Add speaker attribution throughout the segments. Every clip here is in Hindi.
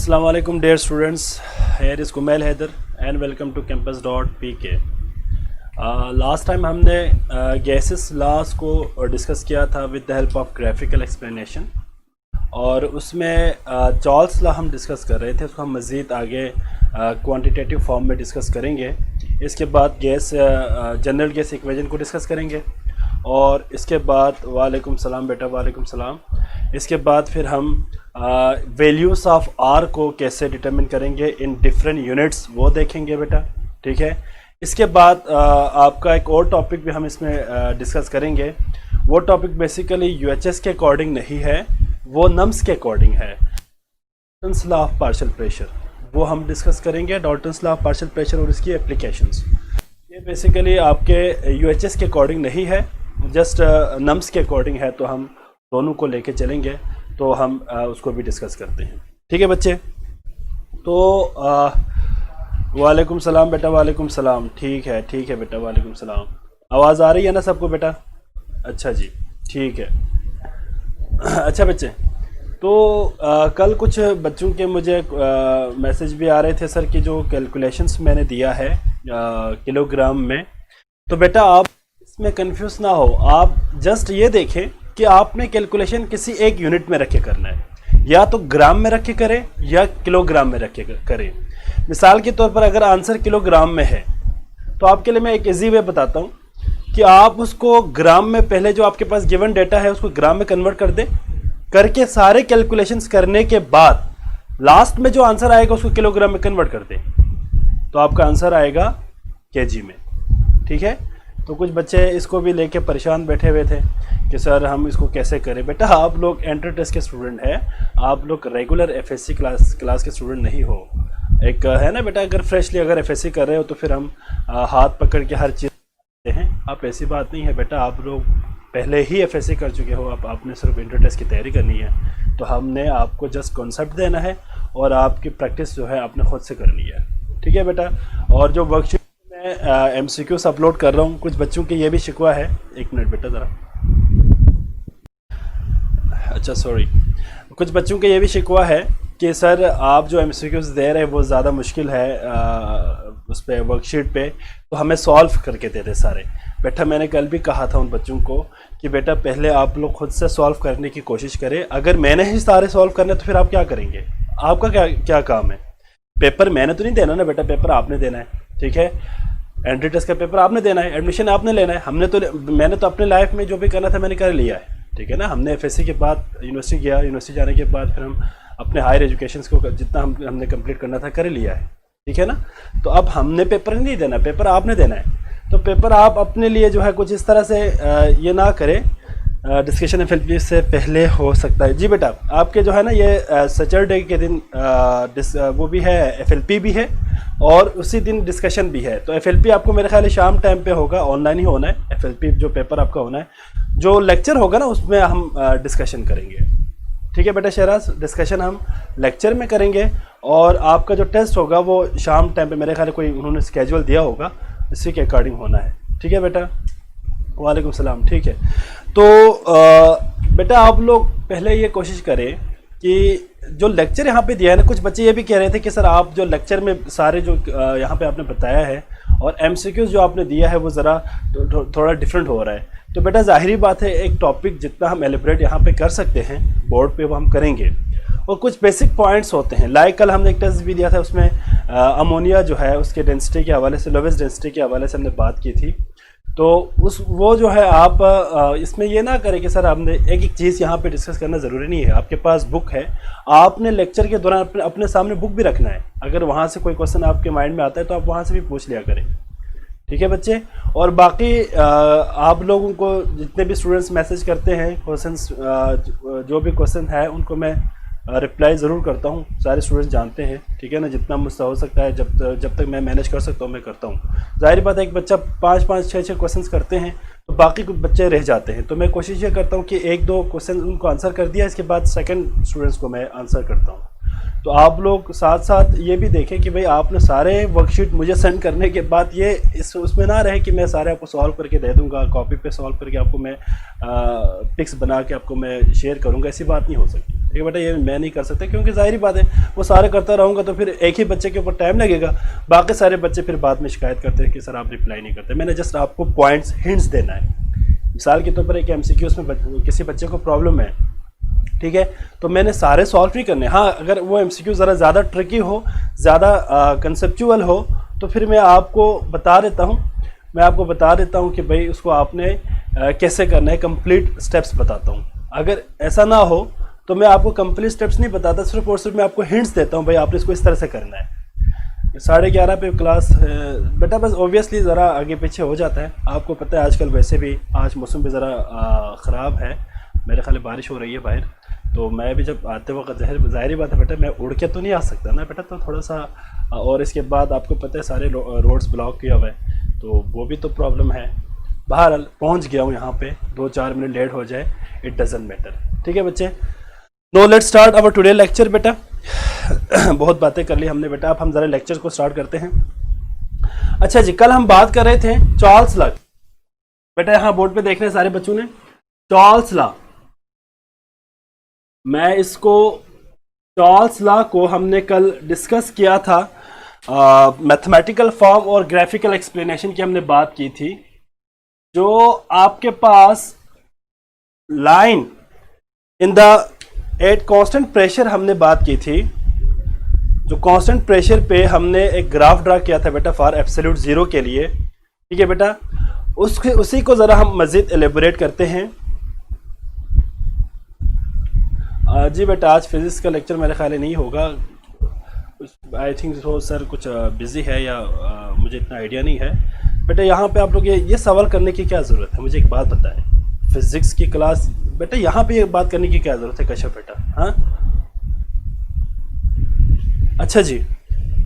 Speaker 1: अस्सलाम वालेकुम dear students, here is Kumail Haider and welcome to campus.pk। Last time हमने गैसेस लॉस को डिस्कस किया था with the help of graphical explanation, और उसमें चार्ल्स लॉ हम डिस्कस कर रहे थे। उसको हम मज़ीद आगे क्वांटिटेटिव फॉर्म में डिस्कस करेंगे। इसके बाद गैस जनरल गैस इक्वेशन को डिस्कस करेंगे, और इसके बाद वालेकुम सलाम बेटा, वालेकुम सलाम। इसके बाद फिर हम वैल्यूज़ ऑफ आर को कैसे डिटरमिन करेंगे इन डिफरेंट यूनिट्स, वो देखेंगे बेटा, ठीक है। इसके बाद आपका एक और टॉपिक भी हम इसमें डिस्कस करेंगे। वो टॉपिक बेसिकली यूएचएस के अकॉर्डिंग नहीं है, वो नम्स के अकॉर्डिंग है। Dalton's law of partial pressure वो हम डिस्कस करेंगे, Dalton's law of partial pressure और इसकी एप्लीकेशंस। ये बेसिकली आपके यूएचएस के अकॉर्डिंग नहीं है, जस्ट नम्स के अकॉर्डिंग है, तो हम दोनों को लेके चलेंगे, तो हम उसको भी डिस्कस करते हैं, ठीक है बच्चे। तो वालेकुम सलाम बेटा, वालेकुम सलाम। ठीक है बेटा, वालेकुम सलाम। आवाज़ आ रही है ना सबको बेटा? अच्छा जी, ठीक है। अच्छा बच्चे, तो कल कुछ बच्चों के मुझे मैसेज भी आ रहे थे सर कि जो कैलकुलेशंस मैंने दिया है किलोग्राम में, तो बेटा आप इसमें कंफ्यूज ना हो। आप जस्ट ये देखें कि आपने कैलकुलेशन किसी एक यूनिट में रख के करना है, या तो ग्राम में रख के करें या किलोग्राम में रख के करें। मिसाल के तौर पर अगर आंसर किलोग्राम में है, तो आपके लिए मैं एक इजी वे बताता हूँ कि आप उसको ग्राम में, पहले जो आपके पास गिवन डेटा है उसको ग्राम में कन्वर्ट कर दें, करके सारे कैलकुलेशंस करने के बाद लास्ट में जो आंसर आएगा उसको किलोग्राम में कन्वर्ट कर दें, तो आपका आंसर आएगा केजी में, ठीक है। तो कुछ बच्चे इसको भी लेके परेशान बैठे हुए थे कि सर हम इसको कैसे करें। बेटा आप लोग एंट्री टेस्ट के स्टूडेंट हैं, आप लोग रेगुलर एफएससी क्लास के स्टूडेंट नहीं हो। एक है ना बेटा, अगर फ्रेशली अगर एफएससी कर रहे हो तो फिर हम हाथ पकड़ के हर चीज़ करते हैं। आप ऐसी बात नहीं है बेटा, आप लोग पहले ही एफएससी कर चुके हो, आपने सिर्फ एंट्री टेस्ट की तैयारी करनी है। तो हमने आपको जस्ट कॉन्सेप्ट देना है और आपकी प्रैक्टिस जो है आपने खुद से करनी है, ठीक है बेटा। और जो वर्कशीट में एमसीक्यूज अपलोड कर रहा हूँ, कुछ बच्चों के ये भी शिकवा है, एक मिनट बेटा ज़रा, अच्छा सॉरी, कुछ बच्चों के ये भी शिकवा है कि सर आप जो एमसीक्यूज दे रहे हैं वो ज़्यादा मुश्किल है उस पर वर्कशीट पे, तो हमें सॉल्व करके दे दे सारे। बेटा मैंने कल भी कहा था उन बच्चों को कि बेटा पहले आप लोग खुद से सॉल्व करने की कोशिश करें। अगर मैंने ही सारे सॉल्व करने तो फिर आप क्या करेंगे? आपका क्या काम है? पेपर मैंने तो नहीं देना ना बेटा, पेपर आपने देना है, ठीक है। एंट्री टेस्ट का पेपर आपने देना है, एडमिशन आपने लेना है। मैंने तो अपने लाइफ में जो भी करना था मैंने कर लिया है, ठीक है ना। हमने एफएससी के बाद यूनिवर्सिटी गया, यूनिवर्सिटी जाने के बाद फिर हम अपने हायर एजुकेशन को जितना हमने कंप्लीट करना था कर लिया है, ठीक है ना। तो अब हमने पेपर नहीं देना, पेपर आपने देना है। तो पेपर आप अपने लिए जो है कुछ इस तरह से ये ना करें, डिस्कशन एफएलपी से पहले हो सकता है। जी बेटा, आपके जो है ना ये सैटरडे के दिन वो भी है, एफएलपी भी है और उसी दिन डिस्कशन भी है। तो एफएलपी आपको मेरे ख्याल शाम टाइम पे होगा, ऑनलाइन ही होना है। एफएलपी जो पेपर आपका होना है, जो लेक्चर होगा ना उसमें हम डिस्कशन करेंगे, ठीक है बेटा शहराज। डिस्कशन हम लेक्चर में करेंगे, और आपका जो टेस्ट होगा वो शाम टाइम पे मेरे ख्याल कोई उन्होंने स्केड्यूल दिया होगा, इसी के अकॉर्डिंग होना है, ठीक है बेटा। वालेकुम सलाम, ठीक है। तो बेटा आप लोग पहले ये कोशिश करें कि जो लेक्चर यहाँ पे दिया है ना, कुछ बच्चे ये भी कह रहे थे कि सर आप जो लेक्चर में सारे जो यहाँ पे आपने बताया है और एमसीक्यूज जो आपने दिया है वो ज़रा थोड़ा डिफरेंट हो रहा है। तो बेटा जाहिर बात है, एक टॉपिक जितना हम एलिब्रेट यहाँ पे कर सकते हैं बोर्ड पे वो हम करेंगे, और कुछ बेसिक पॉइंट्स होते हैं। लाइक कल हमने एक टेस्ट भी दिया था, उसमें अमोनिया जो है उसके डेंसिटी के हवाले से, लोवेस्ट डेंसिटी के हवाले से हमने बात की थी। तो वो जो है आप इसमें ये ना करें कि सर आपने एक एक चीज़ यहाँ पे डिस्कस करना ज़रूरी नहीं है। आपके पास बुक है, आपने लेक्चर के दौरान अपने सामने बुक भी रखना है। अगर वहाँ से कोई क्वेश्चन आपके माइंड में आता है तो आप वहाँ से भी पूछ लिया करें, ठीक है बच्चे। और बाकी आप लोगों को जितने भी स्टूडेंट्स मैसेज करते हैं क्वेश्चंस, जो भी क्वेश्चन है उनको मैं रिप्लाई ज़रूर करता हूँ, सारे स्टूडेंट्स जानते हैं, ठीक है ना। जितना मुझसे हो सकता है, जब तक मैं मैनेज कर सकता हूँ मैं करता हूँ। जाहिर बात है एक बच्चा 5-5, 6-6 क्वेश्चंस करते हैं तो बाकी कुछ बच्चे रह जाते हैं। तो मैं कोशिश ये करता हूँ कि 1-2 क्वेश्चन उनको आंसर कर दिया, इसके बाद सेकंड स्टूडेंट्स को मैं आंसर करता हूँ। तो आप लोग साथ साथ ये भी देखें कि भाई आपने सारे वर्कशीट मुझे सेंड करने के बाद ये उसमें ना रहे कि मैं सारे आपको सॉल्व करके दे दूंगा, कॉपी पे सॉल्व करके आपको मैं पिक्स बना के आपको मैं शेयर करूँगा, ऐसी बात नहीं हो सकती। ठीक है बेटा, ये मैं नहीं कर सकता क्योंकि जाहिर बात है वो सारे करता रहूँगा तो फिर एक ही बच्चे के ऊपर टाइम लगेगा, बाकी सारे बच्चे फिर बाद में शिकायत करते हैं कि सर आप रिप्लाई नहीं करते। मैंने जस्ट आपको पॉइंट्स हिंट्स देना है। मिसाल के तौर पर एक MCQ में किसी बच्चे को प्रॉब्लम है, ठीक है, तो मैंने सारे सॉल्व नहीं करने। हाँ, अगर वो MCQ ज़रा ज़्यादा ट्रिकी हो, ज़्यादा कंसेप्चुअल हो, तो फिर मैं आपको बता देता हूँ कि भाई उसको आपने कैसे करना है, कंप्लीट स्टेप्स बताता हूँ। अगर ऐसा ना हो तो मैं आपको कंप्लीट स्टेप्स नहीं बताता, सिर्फ और सिर्फ मैं आपको हिंट्स देता हूँ, भाई आपने इसको इस तरह से करना है। 11:30 पे क्लास बेटा बस ऑब्वियसली ज़रा आगे पीछे हो जाता है, आपको पता है आजकल वैसे भी आज मौसम भी ज़रा ख़राब है, मेरे ख्याल बारिश हो रही है बाहर, तो मैं भी जब आते वक्त ज़ाहिर बात है बेटा मैं उड़ के तो नहीं आ सकता ना बेटा, तो थोड़ा सा, और इसके बाद आपको पता है सारे रोड्स ब्लॉक किया हुआ है, तो वो भी तो प्रॉब्लम है। बहरहाल पहुंच गया हूं यहाँ पे, 2-4 मिनट लेट हो जाए इट डजंट मैटर, ठीक है बच्चे। No let's start our today lecture बेटा। बहुत बातें कर ली हमने बेटा, अब हम ज़रा लेक्चर को स्टार्ट करते हैं। अच्छा जी, कल हम बात कर रहे थे चार्ल्स लॉ। बेटा यहाँ बोर्ड पे देख रहे हैं सारे बच्चों ने, चार्ल्स लॉ, मैं इसको चार्ल्स लॉ को हमने कल डिस्कस किया था, मैथमेटिकल फॉर्म और ग्राफिकल एक्सप्लेनेशन की हमने बात की थी। जो आपके पास line in the at constant pressure हमने बात की थी, जो कांस्टेंट प्रेशर पे हमने एक ग्राफ ड्रा किया था बेटा फॉर एब्सोल्यूट जीरो के लिए, ठीक है बेटा, उसी को ज़रा हम मज़ीद एलेबोरेट करते हैं। जी बेटा आज फिज़िक्स का लेक्चर मेरे ख्याल नहीं होगा, आई थिंक सो सर कुछ बिज़ी है या मुझे इतना आइडिया नहीं है बेटा। यहाँ पे आप लोग ये सवाल करने की क्या ज़रूरत है, मुझे एक बात बताएं, फिज़िक्स की क्लास बेटा यहाँ पे ये बात करने की क्या ज़रूरत है कश्यप बेटा, हाँ अच्छा जी।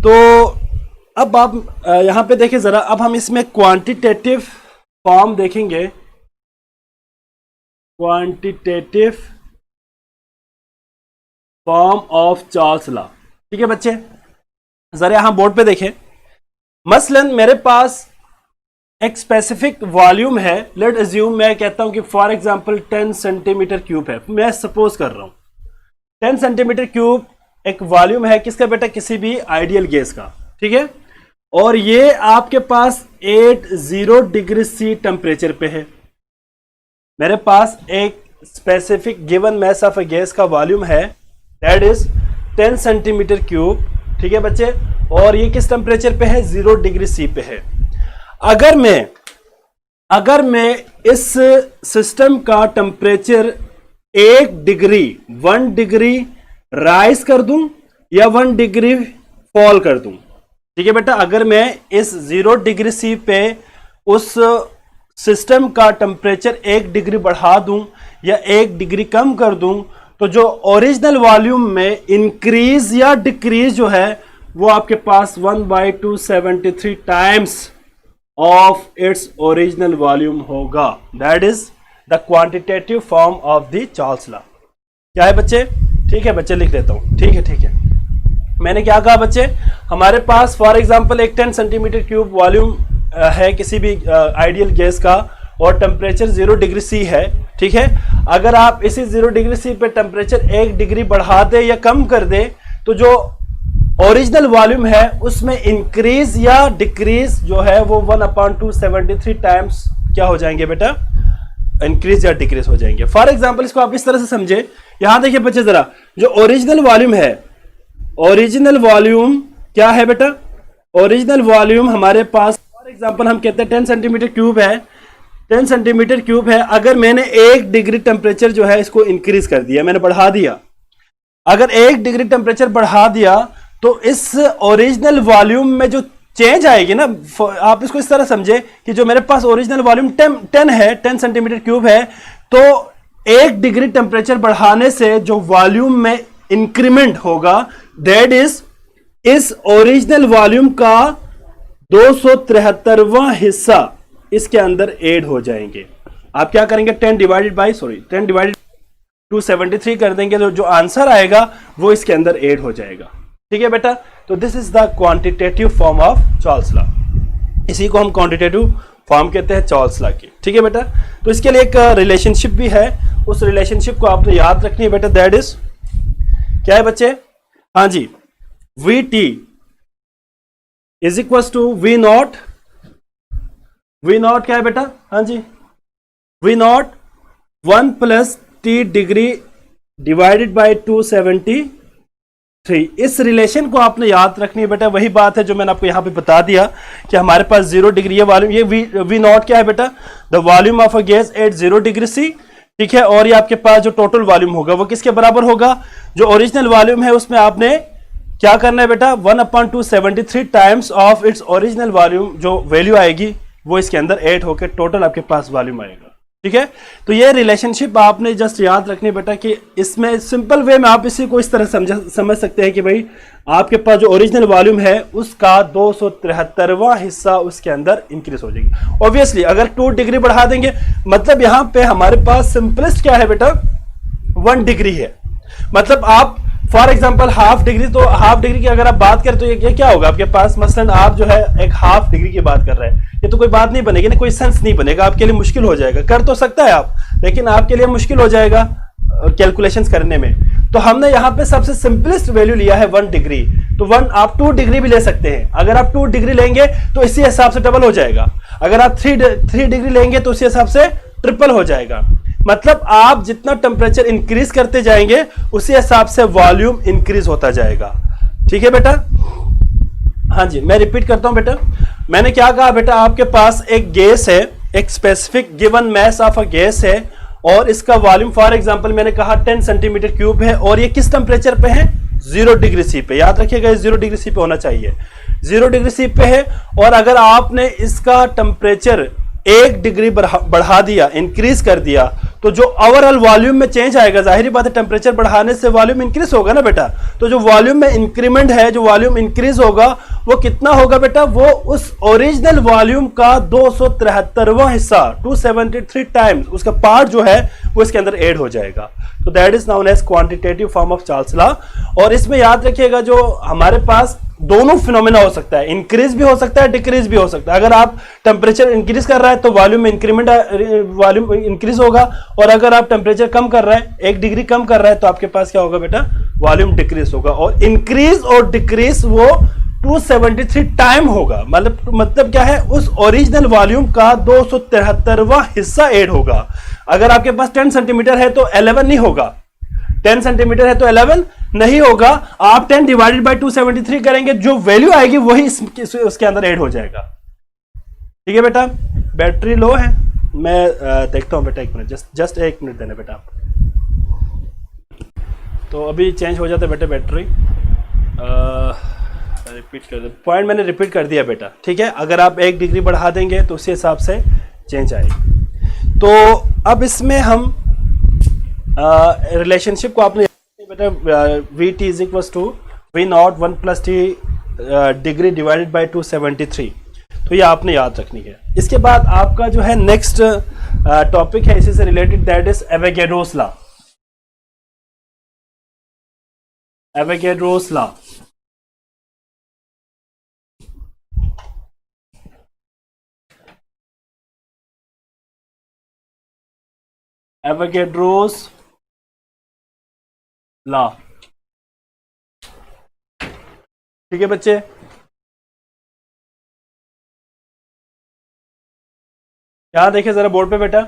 Speaker 1: तो अब आप यहाँ पे देखिए ज़रा, अब हम इसमें क्वांटिटेटिव फॉर्म देखेंगे, quantitative form of Charles law, ठीक है बच्चे। ज़रा यहाँ बोर्ड पे देखें, मसलन मेरे पास एक स्पेसिफिक वॉल्यूम है, लेट अज्यूम मैं कहता हूं कि फॉर एग्जांपल 10 सेंटीमीटर क्यूब है, मैं सपोज कर रहा हूं 10 सेंटीमीटर क्यूब एक वॉल्यूम है किसका बेटा, किसी भी आइडियल गैस का, ठीक है, और ये आपके पास 80 डिग्री C टेम्परेचर पे है। मेरे पास एक specific given mass of A gas का वॉल्यूम है, दैट इज 10 सेंटीमीटर क्यूब, ठीक है बच्चे, और ये किस टेम्परेचर पे है, 0 डिग्री C पे है। अगर मैं इस सिस्टम का टेम्परेचर 1 डिग्री राइज कर दूं या 1 डिग्री फॉल कर दूं, ठीक है बेटा, अगर मैं इस 0 डिग्री C पे उस सिस्टम का टेम्परेचर 1 डिग्री बढ़ा दूं या 1 डिग्री कम कर दूं, तो जो ओरिजिनल वॉल्यूम में इंक्रीज या डिक्रीज जो है वो आपके पास 1/273 times of its original volume होगा। That is the quantitative form of the Charles law. क्या है बच्चे, ठीक है बच्चे, लिख देता हूं, ठीक है। मैंने क्या कहा बच्चे, हमारे पास फॉर एग्जांपल एक 10 सेंटीमीटर क्यूब वॉल्यूम है किसी भी आइडियल गैस का और टेम्परेचर 0 डिग्री C है, ठीक है। अगर आप इसी 0 डिग्री C पे टेम्परेचर 1 डिग्री बढ़ा दे या कम कर दे, तो जो ओरिजिनल वॉल्यूम है उसमें इंक्रीज या डिक्रीज जो है वो 1/273 टाइम्स क्या हो जाएंगे बेटा, इंक्रीज या डिक्रीज हो जाएंगे। फॉर एग्जांपल इसको आप इस तरह से समझे, यहां देखिए बच्चे जरा, जो ओरिजिनल वॉल्यूम है, ओरिजिनल वॉल्यूम क्या है बेटा, ओरिजिनल वॉल्यूम हमारे पास फॉर एग्जांपल हम कहते हैं 10 सेंटीमीटर क्यूब है, 10 सेंटीमीटर क्यूब है। अगर मैंने 1 डिग्री टेम्परेचर जो है इसको इंक्रीज कर दिया, मैंने बढ़ा दिया, अगर 1 डिग्री टेम्परेचर बढ़ा दिया तो इस ओरिजिनल वॉल्यूम में जो चेंज आएगी ना, आप इसको इस तरह समझे कि जो मेरे पास ओरिजिनल वॉल्यूम 10 है, 10 सेंटीमीटर क्यूब है, तो 1 डिग्री टेम्परेचर बढ़ाने से जो वॉल्यूम में इंक्रीमेंट होगा दैट इज इस ओरिजिनल वॉल्यूम का 273वां हिस्सा इसके अंदर ऐड हो जाएंगे। आप क्या करेंगे, 10 डिवाइडेड 273 कर देंगे, तो जो आंसर आएगा वो इसके अंदर ऐड हो जाएगा, ठीक है बेटा। तो this is the quantitative form of Charles law, इसी को हम क्वांटिटेटिव फॉर्म कहते हैं चार्ल्स लॉ की, ठीक है बेटा। तो इसके लिए एक रिलेशनशिप भी है, उस रिलेशनशिप को आपने याद रखनी है बेटा, दैट इज क्या है बच्चे? हाँ जी, V T is equal to V nought. V not क्या है बेटा? हाँ जी, V not 1 plus T degree divided by 273। इस रिलेशन को आपने याद रखनी है बेटा। वही बात है जो मैंने आपको यहां पे बता दिया कि हमारे पास 0 डिग्री है वॉल्यूम। ये वी नॉट क्या है बेटा? The volume of a gas at 0 degree C, ठीक है। और ये आपके पास जो टोटल वॉल्यूम होगा वो किसके बराबर होगा? जो ओरिजिनल वॉल्यूम है उसमें आपने क्या करना है बेटा? 1/273 times of its original volume, जो वैल्यू आएगी वो इसके अंदर ऐड होकर टोटल आपके पास वॉल्यूम आएगा, ठीक है। तो ये रिलेशनशिप आपने जस्ट याद रखनी है बेटा कि इसमें सिंपल वे में आप इसी को इस तरह समझ सकते हैं कि भाई आपके पास जो ओरिजिनल वॉल्यूम है उसका 273वां हिस्सा उसके अंदर इंक्रीज हो जाएगी। ऑब्वियसली अगर 2 डिग्री बढ़ा देंगे, मतलब यहां पे हमारे पास सिंपलेस्ट क्या है बेटा? 1 डिग्री है। मतलब आप फॉर एग्जाम्पल हाफ डिग्री, तो हाफ डिग्री की अगर आप बात करें तो ये क्या होगा आपके पास? मसलन आप जो है एक हाफ डिग्री की बात कर रहे हैं, ये तो कोई बात नहीं बनेगी ना, कोई सेंस नहीं बनेगा, आपके लिए मुश्किल हो जाएगा। कर तो सकता है आप, लेकिन आपके लिए मुश्किल हो जाएगा कैलकुलेशंस करने में। तो हमने यहाँ पे सबसे सिंपलेस्ट वैल्यू लिया है 1 डिग्री। तो 1 आप 2 डिग्री भी ले सकते हैं। अगर आप 2 डिग्री लेंगे तो इसी हिसाब से डबल हो जाएगा। अगर आप 3 डिग्री लेंगे तो उसी हिसाब से ट्रिपल हो जाएगा। मतलब आप जितना टेम्परेचर इंक्रीज करते जाएंगे उसी हिसाब से वॉल्यूम इंक्रीज होता जाएगा, ठीक है बेटा। हाँ जी, मैं रिपीट करता हूं बेटा। मैंने क्या कहा बेटा? आपके पास एक गैस है, एक specific given mass of a gas है, और इसका वॉल्यूम फॉर एग्जांपल मैंने कहा 10 सेंटीमीटर क्यूब है, और ये किस टेम्परेचर पे है? 0 डिग्री सी पे। याद रखिएगा 0 डिग्री सी पे होना चाहिए। 0 डिग्री सी पे है, और अगर आपने इसका टेम्परेचर 1 डिग्री बढ़ा दिया, इंक्रीज कर दिया, तो जो ओवरऑल वॉल्यूम में चेंज आएगा, जाहिर बात है टेम्परेचर बढ़ाने से वॉल्यूम इंक्रीज होगा ना बेटा। तो जो वॉल्यूम में इंक्रीमेंट है, जो वॉल्यूम इंक्रीज होगा वो कितना होगा बेटा? वो उस ओरिजिनल वॉल्यूम का 273वां हिस्सा, 273 टाइम्स उसका पार्ट जो है वो इसके अंदर ऐड हो जाएगा। तो that is known as quantitative form of Charles law. और इसमें याद रखिएगा जो हमारे पास दोनों फिनोमेना हो सकता है, इंक्रीज भी हो सकता है, डिक्रीज भी हो सकता है। अगर आप टेम्परेचर इंक्रीज कर रहा है तो वॉल्यूम में इंक्रीमेंट, वॉल्यूम इंक्रीज होगा, और अगर आप टेम्परेचर कम कर रहे हैं, 1 डिग्री कम कर रहा है, तो आपके पास क्या होगा बेटा? वॉल्यूम डिक्रीज होगा। और इंक्रीज और डिक्रीज वो 273 टाइम होगा। मतलब क्या है? उस ओरिजिनल वॉल्यूम का 273वां हिस्सा ऐड होगा। अगर आपके पास 10 सेंटीमीटर है तो 11 नहीं होगा, 10 सेंटीमीटर है तो 11 नहीं होगा। आप 10 डिवाइडेड बाई 273 करेंगे, जो वैल्यू आएगी वही उसके अंदर ऐड हो जाएगा, ठीक है बेटा। बैटरी लो है, मैं देखता हूं बेटा, 1 मिनट, जस्ट 1 मिनट देना बेटा। तो अभी चेंज हो जाता है बेटा बैटरी। रिपीट कर दे, पॉइंट मैंने रिपीट कर दिया बेटा, ठीक है। अगर आप 1 डिग्री बढ़ा देंगे तो उसी हिसाब से चेंज आएगी। तो अब इसमें हम रिलेशनशिप को आपने बेटा, V T is equal to V not 1 plus T degree divided by 273। तो ये आपने याद रखनी है। इसके बाद आपका जो है नेक्स्ट टॉपिक है इसी से related, that is Avogadro's law. Avogadro's law, Avogadro's law, ठीक है बच्चे। यहां देखिए जरा बोर्ड पे बेटा।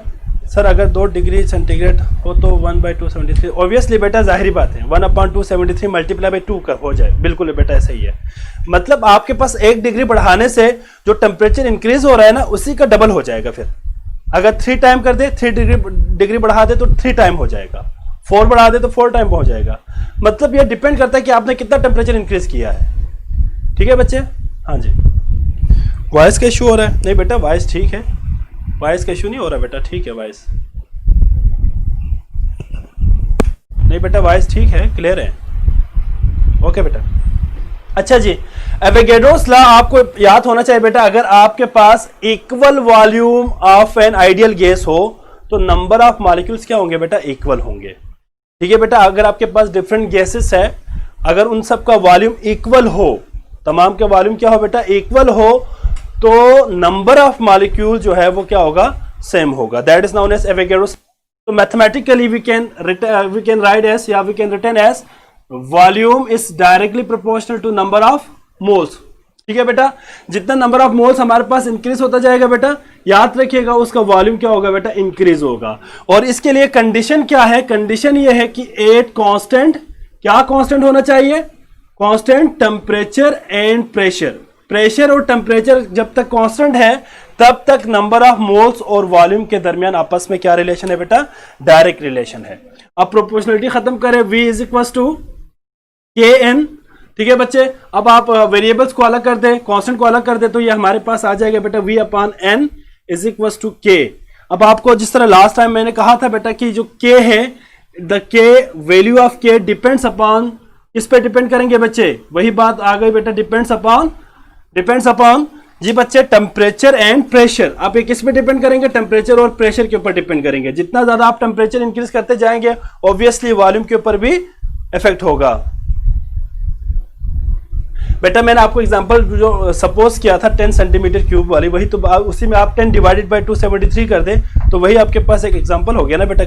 Speaker 1: सर अगर 2 डिग्री सेंटीग्रेड हो तो 1/273, ऑब्वियसली बेटा जाहिर बात है 1/273 मल्टीप्लाई बाई 2 का हो जाए, बिल्कुल बेटा ऐसा ही है। मतलब आपके पास 1 डिग्री बढ़ाने से जो टेम्परेचर इंक्रीज हो रहा है ना, उसी का डबल हो जाएगा। फिर अगर 3 टाइम कर दे, 3 डिग्री बढ़ा दे तो 3 टाइम हो जाएगा, 4 बढ़ा दे तो 4 टाइम हो जाएगा। मतलब ये डिपेंड करता है कि आपने कितना टेम्परेचर इंक्रीज किया है, ठीक है बच्चे। हाँ जी, वॉइस का इशू हो रहा है? नहीं बेटा वॉइस ठीक है, वॉइस का इशू नहीं हो रहा बेटा, ठीक है वॉइस। नहीं बेटा वॉइस ठीक है, क्लियर है, ओके बेटा। अच्छा जी, एवोगैड्रोस लॉ आपको याद होना चाहिए बेटा। अगर आपके पास equal volume of an ideal gas हो तो नंबर ऑफ मॉलिक्यूल्स क्या होंगे बेटा? इक्वल होंगे, ठीक है बेटा। अगर आपके पास डिफरेंट गैसेस है, अगर उन सब का वॉल्यूम इक्वल हो, तमाम का वॉल्यूम क्या हो बेटा? इक्वल हो, तो नंबर ऑफ मॉलिक्यूल जो है वो क्या होगा? सेम होगा। That is known as Avogadro's. तो mathematically we can write as, या we can written as volume is directly proportional to number of moles. ठीक है बेटा, जितना नंबर ऑफ मोल्स हमारे पास इंक्रीज होता जाएगा बेटा, याद रखिएगा उसका वॉल्यूम क्या होगा बेटा, इंक्रीज होगा। और इसके लिए कंडीशन क्या है, कंडीशन ये है कि एट कांस्टेंट, क्या कांस्टेंट होना चाहिए, constant temperature and pressure. Pressure और टेम्परेचर जब तक कांस्टेंट है तब तक नंबर ऑफ मोल्स और वॉल्यूम के दरमियान आपस में क्या रिलेशन है बेटा, डायरेक्ट रिलेशन है। अब प्रोपोर्शनलिटी खत्म करें, V is equal to KN। ठीक है बच्चे, अब आप वेरिएबल्स को अलग कर दे, कांस्टेंट को अलग कर दे, तो ये हमारे पास आ जाएगा बेटा V upon N is equal to K। अब आपको जिस तरह लास्ट टाइम मैंने कहा था बेटा कि जो K है, the K value of K depends upon, किस पे डिपेंड करेंगे बच्चे, वही बात आ गई बेटा, डिपेंड्स अपॉन जी बच्चे टेम्परेचर एंड प्रेशर। आप ये किस पे डिपेंड करेंगे, टेम्परेचर और प्रेशर के ऊपर डिपेंड करेंगे। जितना ज्यादा आप टेम्परेचर इंक्रीज करते जाएंगे ऑब्वियसली वॉल्यूम के ऊपर भी इफेक्ट होगा। बेटा मैंने आपको एग्जांपल जो सपोज किया था 10 सेंटीमीटर क्यूब वाली, वही तो उसी में आप 10 डिवाइडेड बाय 273 कर दें तो वही आपके पास एक एग्जांपल हो गया ना बेटा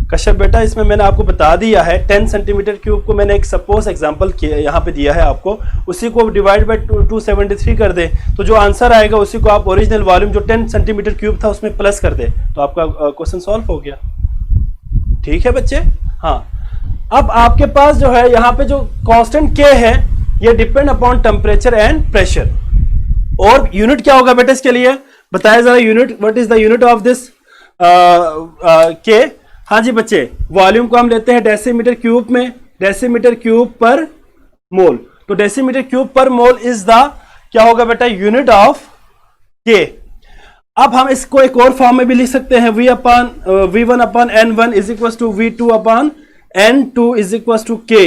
Speaker 1: कश्यप बेटा, इसमें मैंने आपको बता दिया है 10 सेंटीमीटर क्यूब को मैंने एक सपोज एग्जांपल यहाँ पे दिया है आपको, उसी को डिवाइड बाय 273 कर दे तो जो आंसर आएगा उसी को आप ओरिजिनल वॉल्यूम जो 10 सेंटीमीटर क्यूब था उसमें प्लस कर दे तो आपका क्वेश्चन सॉल्व हो गया। ठीक है बच्चे, हाँ। अब आपके पास जो है यहाँ पे जो कांस्टेंट K है ये depend upon temperature and pressure. और यूनिट क्या होगा बेटा इसके लिए बताया जरा, unit, what is the unit of this K। हाँ जी बच्चे, वॉल्यूम को हम लेते हैं डेसीमीटर क्यूब में, डेसीमीटर क्यूब पर मोल, तो डेसीमीटर क्यूब पर मोल इज द क्या होगा बेटा, यूनिट ऑफ K। अब हम इसको एक और फॉर्म में भी लिख सकते हैं, V1 upon N1 is equal to V2 upon N2 is equal to K।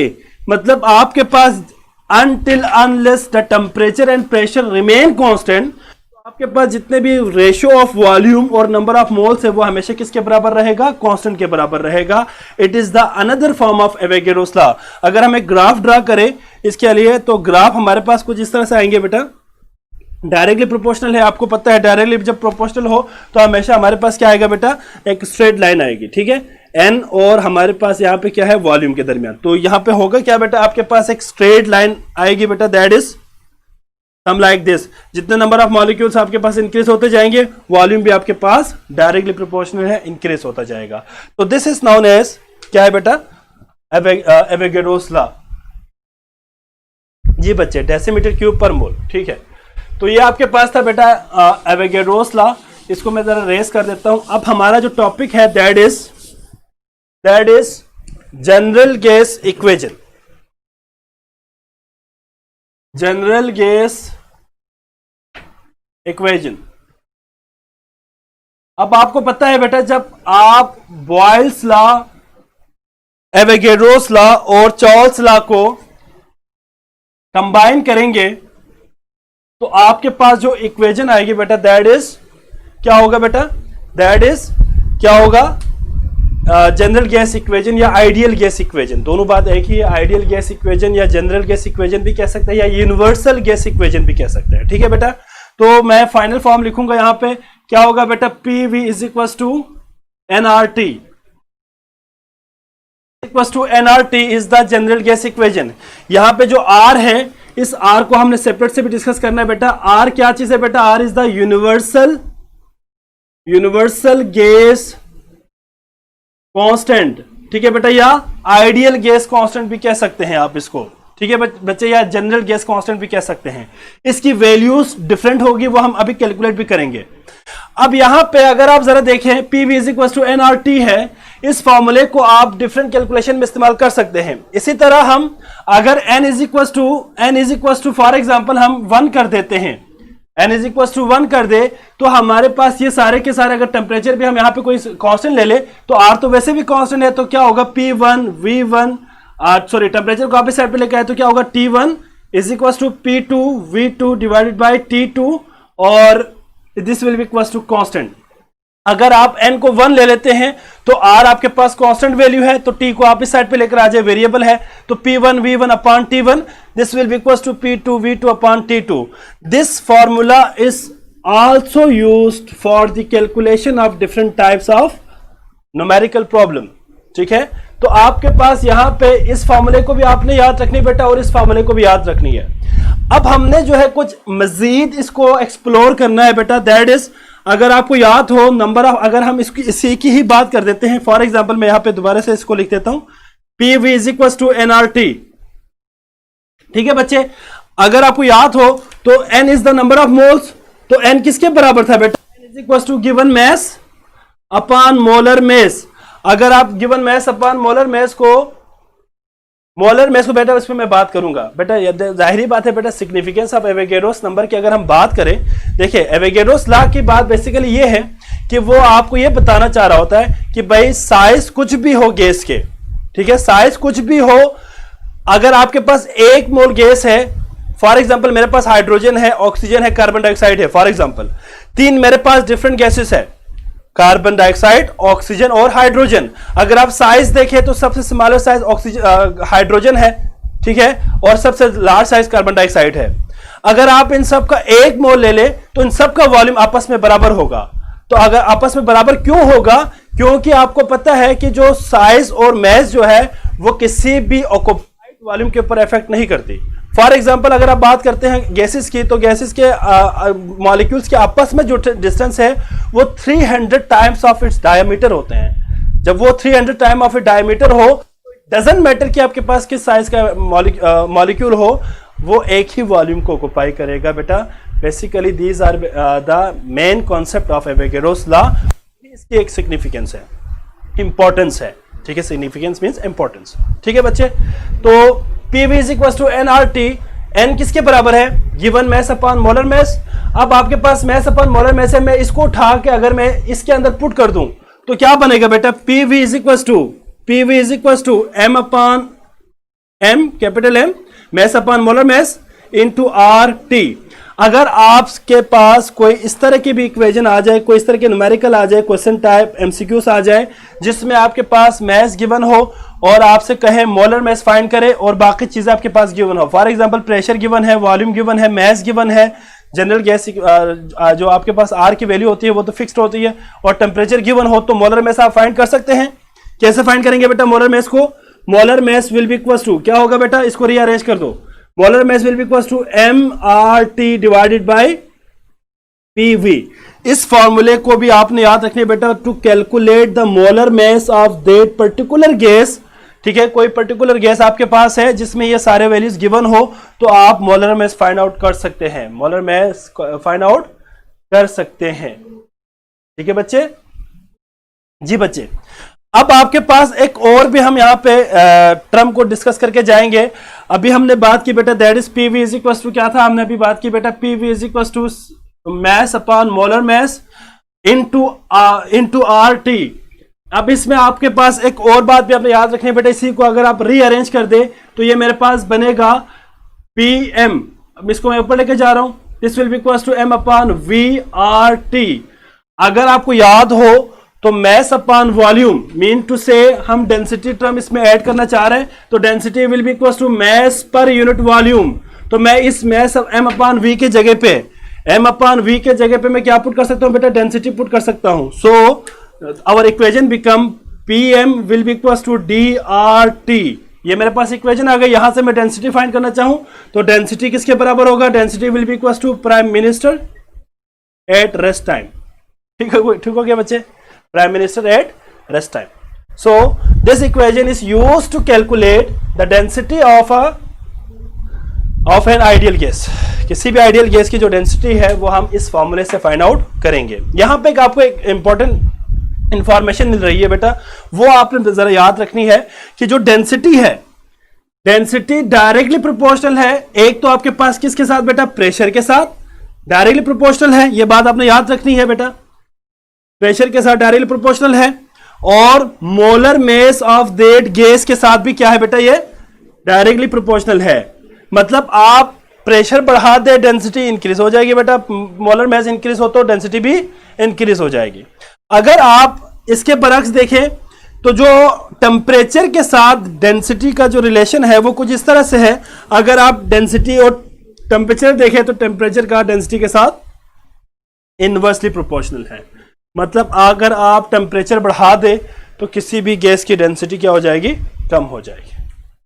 Speaker 1: मतलब आपके पास until unless the temperature and pressure remain constant, आपके पास जितने भी रेशियो ऑफ वॉल्यूम और नंबर ऑफ मोल्स है वो हमेशा किसके बराबर रहेगा, कांस्टेंट के बराबर रहेगा। It is the another form of Avogadro's law. अगर हम एक ग्राफ ड्रा करें इसके लिए तो ग्राफ हमारे पास कुछ इस तरह से आएंगे बेटा, डायरेक्टली प्रोपोर्शनल है, आपको पता है डायरेक्टली जब प्रोपोर्शनल हो तो हमेशा हमारे पास क्या आएगा बेटा, एक स्ट्रेट लाइन आएगी। ठीक है, एन और हमारे पास यहाँ पे क्या है, वॉल्यूम के दरमियान, तो यहाँ पे होगा क्या बेटा, आपके पास एक स्ट्रेट लाइन आएगी बेटा, that is some like this. जितने नंबर ऑफ मॉलिक्यूल्स आपके पास इंक्रीज होते जाएंगे वॉल्यूम भी आपके पास डायरेक्टली प्रोपोर्शनल है, इंक्रीज होता जाएगा। तो दिस इज नोन एज क्या है बेटा, एवोगैड्रोस लॉ। जी बच्चे, डेसीमीटर क्यूब पर मोल। ठीक है, तो ये आपके पास था बेटा एवोगैड्रोस लॉ। इसको मैं जरा रेस कर देता हूं। अब हमारा जो टॉपिक है that is general gas equation. General gas equation. अब आपको पता है बेटा, जब आप बॉयल्स लॉ, एवोगैड्रोस लॉ और चार्ल्स लॉ को कंबाइन करेंगे तो आपके पास जो इक्वेशन आएगी बेटा दैट इज क्या होगा बेटा, दैट इज क्या होगा, जनरल गैस इक्वेशन या आइडियल गैस इक्वेशन। दोनों बात एक ही है, आइडियल गैस इक्वेशन या जनरल गैस इक्वेशन भी कह सकते हैं या यूनिवर्सल गैस इक्वेशन भी कह सकते हैं। ठीक है बेटा, तो मैं फाइनल फॉर्म लिखूंगा यहां पे, क्या होगा बेटा, PV is equal to nRT is the general gas equation. यहां पे जो R है, इस R को हमने सेपरेट से भी डिस्कस करना है बेटा। R क्या चीज है बेटा, R is the universal gas constant. ठीक है बेटा, या आइडियल गैस कांस्टेंट भी कह सकते हैं आप इसको। ठीक है बच्चे, या जनरल गैस कांस्टेंट भी कह सकते हैं। इसकी वैल्यूज डिफरेंट होगी, वो हम अभी कैलकुलेट भी करेंगे। अब यहां पे अगर आप जरा देखें, PV is equal to nRT है, इस फॉर्मूले को आप डिफरेंट कैलकुलेशन में इस्तेमाल कर सकते हैं। इसी तरह हम अगर n is equal to for example हम 1 कर देते हैं, n इज इक्वल टू 1 कर दे तो हमारे पास ये सारे के सारे, अगर टेम्परेचर भी हम यहाँ पे कोई कांस्टेंट ले ले तो R तो वैसे भी कांस्टेंट है, तो क्या होगा P1 V1 सॉरी टेम्परेचर को आप इस साइड पे लेकर आए तो क्या होगा, T1 is equal to P2 V2 divided by T2 और this will be equal to constant. अगर आप n को 1 ले लेते हैं तो R आपके पास कांस्टेंट वैल्यू है, तो T को आप इस साइड पे लेकर आ जाए, वेरिएबल है, तो P1 V1 upon T1 this will be equal to P2 V2 upon T2। This formula is also used for the calculation of different types of numerical problem. ठीक है, तो आपके पास यहां पे इस फार्मूले को भी आपने याद रखनी बेटा और इस फार्मूले को भी याद रखनी है। अब हमने जो है कुछ मजीद इसको एक्सप्लोर करना है बेटा, दैट इज अगर आपको याद हो नंबर ऑफ, अगर हम इसकी इसी की ही बात कर देते हैं, फॉर एग्जांपल मैं यहां पे दोबारा से इसको लिख देता हूं, PV is equal to NRT। ठीक है बच्चे, अगर आपको याद हो तो N is the number of moles, तो N किसके बराबर था बेटा, N is equal to given mass upon molar mass. अगर आप given mass upon molar mass को बेटा इस पर मैं बात करूंगा बेटा, जाहिर बात है बेटा, सिग्निफिकेंस ऑफ एवोगैड्रोस नंबर की अगर हम बात करें, देखिए एवोगैड्रोस लॉ की बात बेसिकली ये है कि वो आपको ये बताना चाह रहा होता है कि भाई साइज कुछ भी हो गैस के, ठीक है, साइज कुछ भी हो, अगर आपके पास 1 मोल गैस है, फॉर एग्जांपल मेरे पास हाइड्रोजन है, ऑक्सीजन है, कार्बन डाइऑक्साइड है, फॉर एग्जांपल 3 मेरे पास डिफरेंट गैसेस है, कार्बन डाइऑक्साइड, ऑक्सीजन और हाइड्रोजन। अगर आप साइज देखें तो सबसे स्मॉलर साइज ऑक्सीजन हाइड्रोजन है, ठीक है, और सबसे लार्ज साइज कार्बन डाइऑक्साइड है। अगर आप इन सब का 1 मोल ले ले तो इन सब का वॉल्यूम आपस में बराबर होगा। तो अगर आपस में बराबर क्यों होगा, क्योंकि आपको पता है कि जो साइज और मैस जो है वो किसी भी ऑक्यूपाइड वॉल्यूम के ऊपर इफेक्ट नहीं करती। फॉर एग्जाम्पल अगर आप बात करते हैं गैसेस की, तो गैसेस के मॉलिक्यूल्स के आपस में जो डिस्टेंस है वो 300 टाइम्स ऑफ इट्स डायमीटर होते हैं। जब वो 300 टाइम ऑफ इट डायमीटर हो, डजंट मैटर कि आपके पास किस साइज का मॉलिक्यूल हो, वो एक ही वॉल्यूम को ऑक्युपाई करेगा बेटा। Basically these are the main concept of Avogadro's law. इसकी एक सिग्निफिकेंस है, इंपॉर्टेंस है, ठीक है, सिग्निफिकेंस मींस इंपॉर्टेंस। ठीक है बच्चे, तो PV is equal to NRT, N किसके बराबर है, given mass upon molar mass. अब आपके पास मैस अपॉन मोलर मैस है, मैं इसको उठा के अगर मैं इसके अंदर पुट कर दूं तो क्या बनेगा बेटा, PV is equal to M upon M, capital M, mass upon molar mass into RT। अगर आपके पास कोई इस तरह की भी इक्वेशन आ जाए, कोई इस तरह के न्यूमेरिकल आ जाए, क्वेश्चन टाइप MCQs आ जाए, जिसमें आपके पास मैस गिवन हो और आपसे कहे मोलर मैस फाइंड करे और बाकी चीजें आपके पास गिवन हो, फॉर एग्जांपल प्रेशर गिवन है, वॉल्यूम गिवन है, मैस गिवन है, जनरल गैस जो आपके पास R की वैल्यू होती है वो तो फिक्स्ड होती है, और टेम्परेचर गिवन हो, तो मोलर मैस आप फाइंड कर सकते हैं। कैसे फाइंड करेंगे बेटा मोलर मैस को, molar mass will be equal to, क्या होगा बेटा, इसको रीअरेंज कर दो, molar mass will be equal to MRT divided by PV। इस फॉर्मूले को भी आपने याद रखना है बेटा, to calculate the molar mass of that particular gas. ठीक है, कोई पर्टिकुलर गैस आपके पास है जिसमें ये सारे वैल्यूज गिवन हो, तो आप मोलर मैस फाइंड आउट कर सकते हैं, मोलर मैस फाइंड आउट कर सकते हैं। ठीक है बच्चे, जी बच्चे, अब आपके पास एक और भी हम यहाँ पे टर्म को डिस्कस करके जाएंगे। अभी हमने बात की बेटा that is PV is equal to, क्या था हमने अभी बात की बेटा, PV is equal to mass upon molar mass into RT। अब इसमें आपके पास एक और बात भी आपने याद रखनी है बेटा, इसी को अगर आप रीअरेंज कर दे तो ये मेरे पास बनेगा PM, अब इसको मैं ऊपर लेके जा रहा हूं, this will be equal to M upon VRT। अगर आपको याद हो तो mass upon volume mean to से हम डेंसिटी टर्म इसमें ऐड करना चाह रहे हैं, तो density will be equal to mass per unit volume. तो मैं इस मैस M अपॉन V के जगह पे, M अपॉन V के जगह पे मैं क्या पुट कर सकता हूं बेटा, डेंसिटी पुट कर सकता हूं। So our equation become PM will be equal to DRT। ये मेरे पास इक्वेशन आ गई। यहां से मैं डेंसिटी फाइंड करना चाहूं तो डेंसिटी किसके बराबर होगा, density will be equal to prime minister at rest time. ठीक हो गया बच्चे, prime minister at rest time. So this equation is used to calculate the density of an ideal gas। किसी भी आइडियल गैस की जो डेंसिटी है वो हम इस फॉर्मूले से फाइंड आउट करेंगे। यहां पे आपको एक इंपॉर्टेंट इंफॉर्मेशन मिल रही है बेटा, वो आपने जरा याद रखनी है कि जो डेंसिटी है, डेंसिटी डायरेक्टली प्रोपोर्शनल है, एक तो आपके पास किसके साथ बेटा, प्रेशर के साथ डायरेक्टली प्रोपोर्शनल है, ये बात आपने याद रखनी है बेटा, प्रेशर के साथ डायरेक्टली प्रोपोर्शनल है, और molar mass of that gas के साथ भी क्या है बेटा, ये डायरेक्टली प्रोपोर्शनल है। मतलब आप प्रेशर बढ़ा दे डेंसिटी इंक्रीज हो जाएगी बेटा, मोलर मैस इंक्रीज हो तो डेंसिटी भी इंक्रीज हो जाएगी। अगर आप इसके बरक्स देखें तो जो टेम्परेचर के साथ डेंसिटी का जो रिलेशन है वो कुछ इस तरह से है। अगर आप डेंसिटी और टेम्परेचर देखें तो टेम्परेचर का डेंसिटी के साथ इनवर्सली प्रोपोर्शनल है। मतलब अगर आप टेम्परेचर बढ़ा दे तो किसी भी गैस की डेंसिटी क्या हो जाएगी, कम हो जाएगी।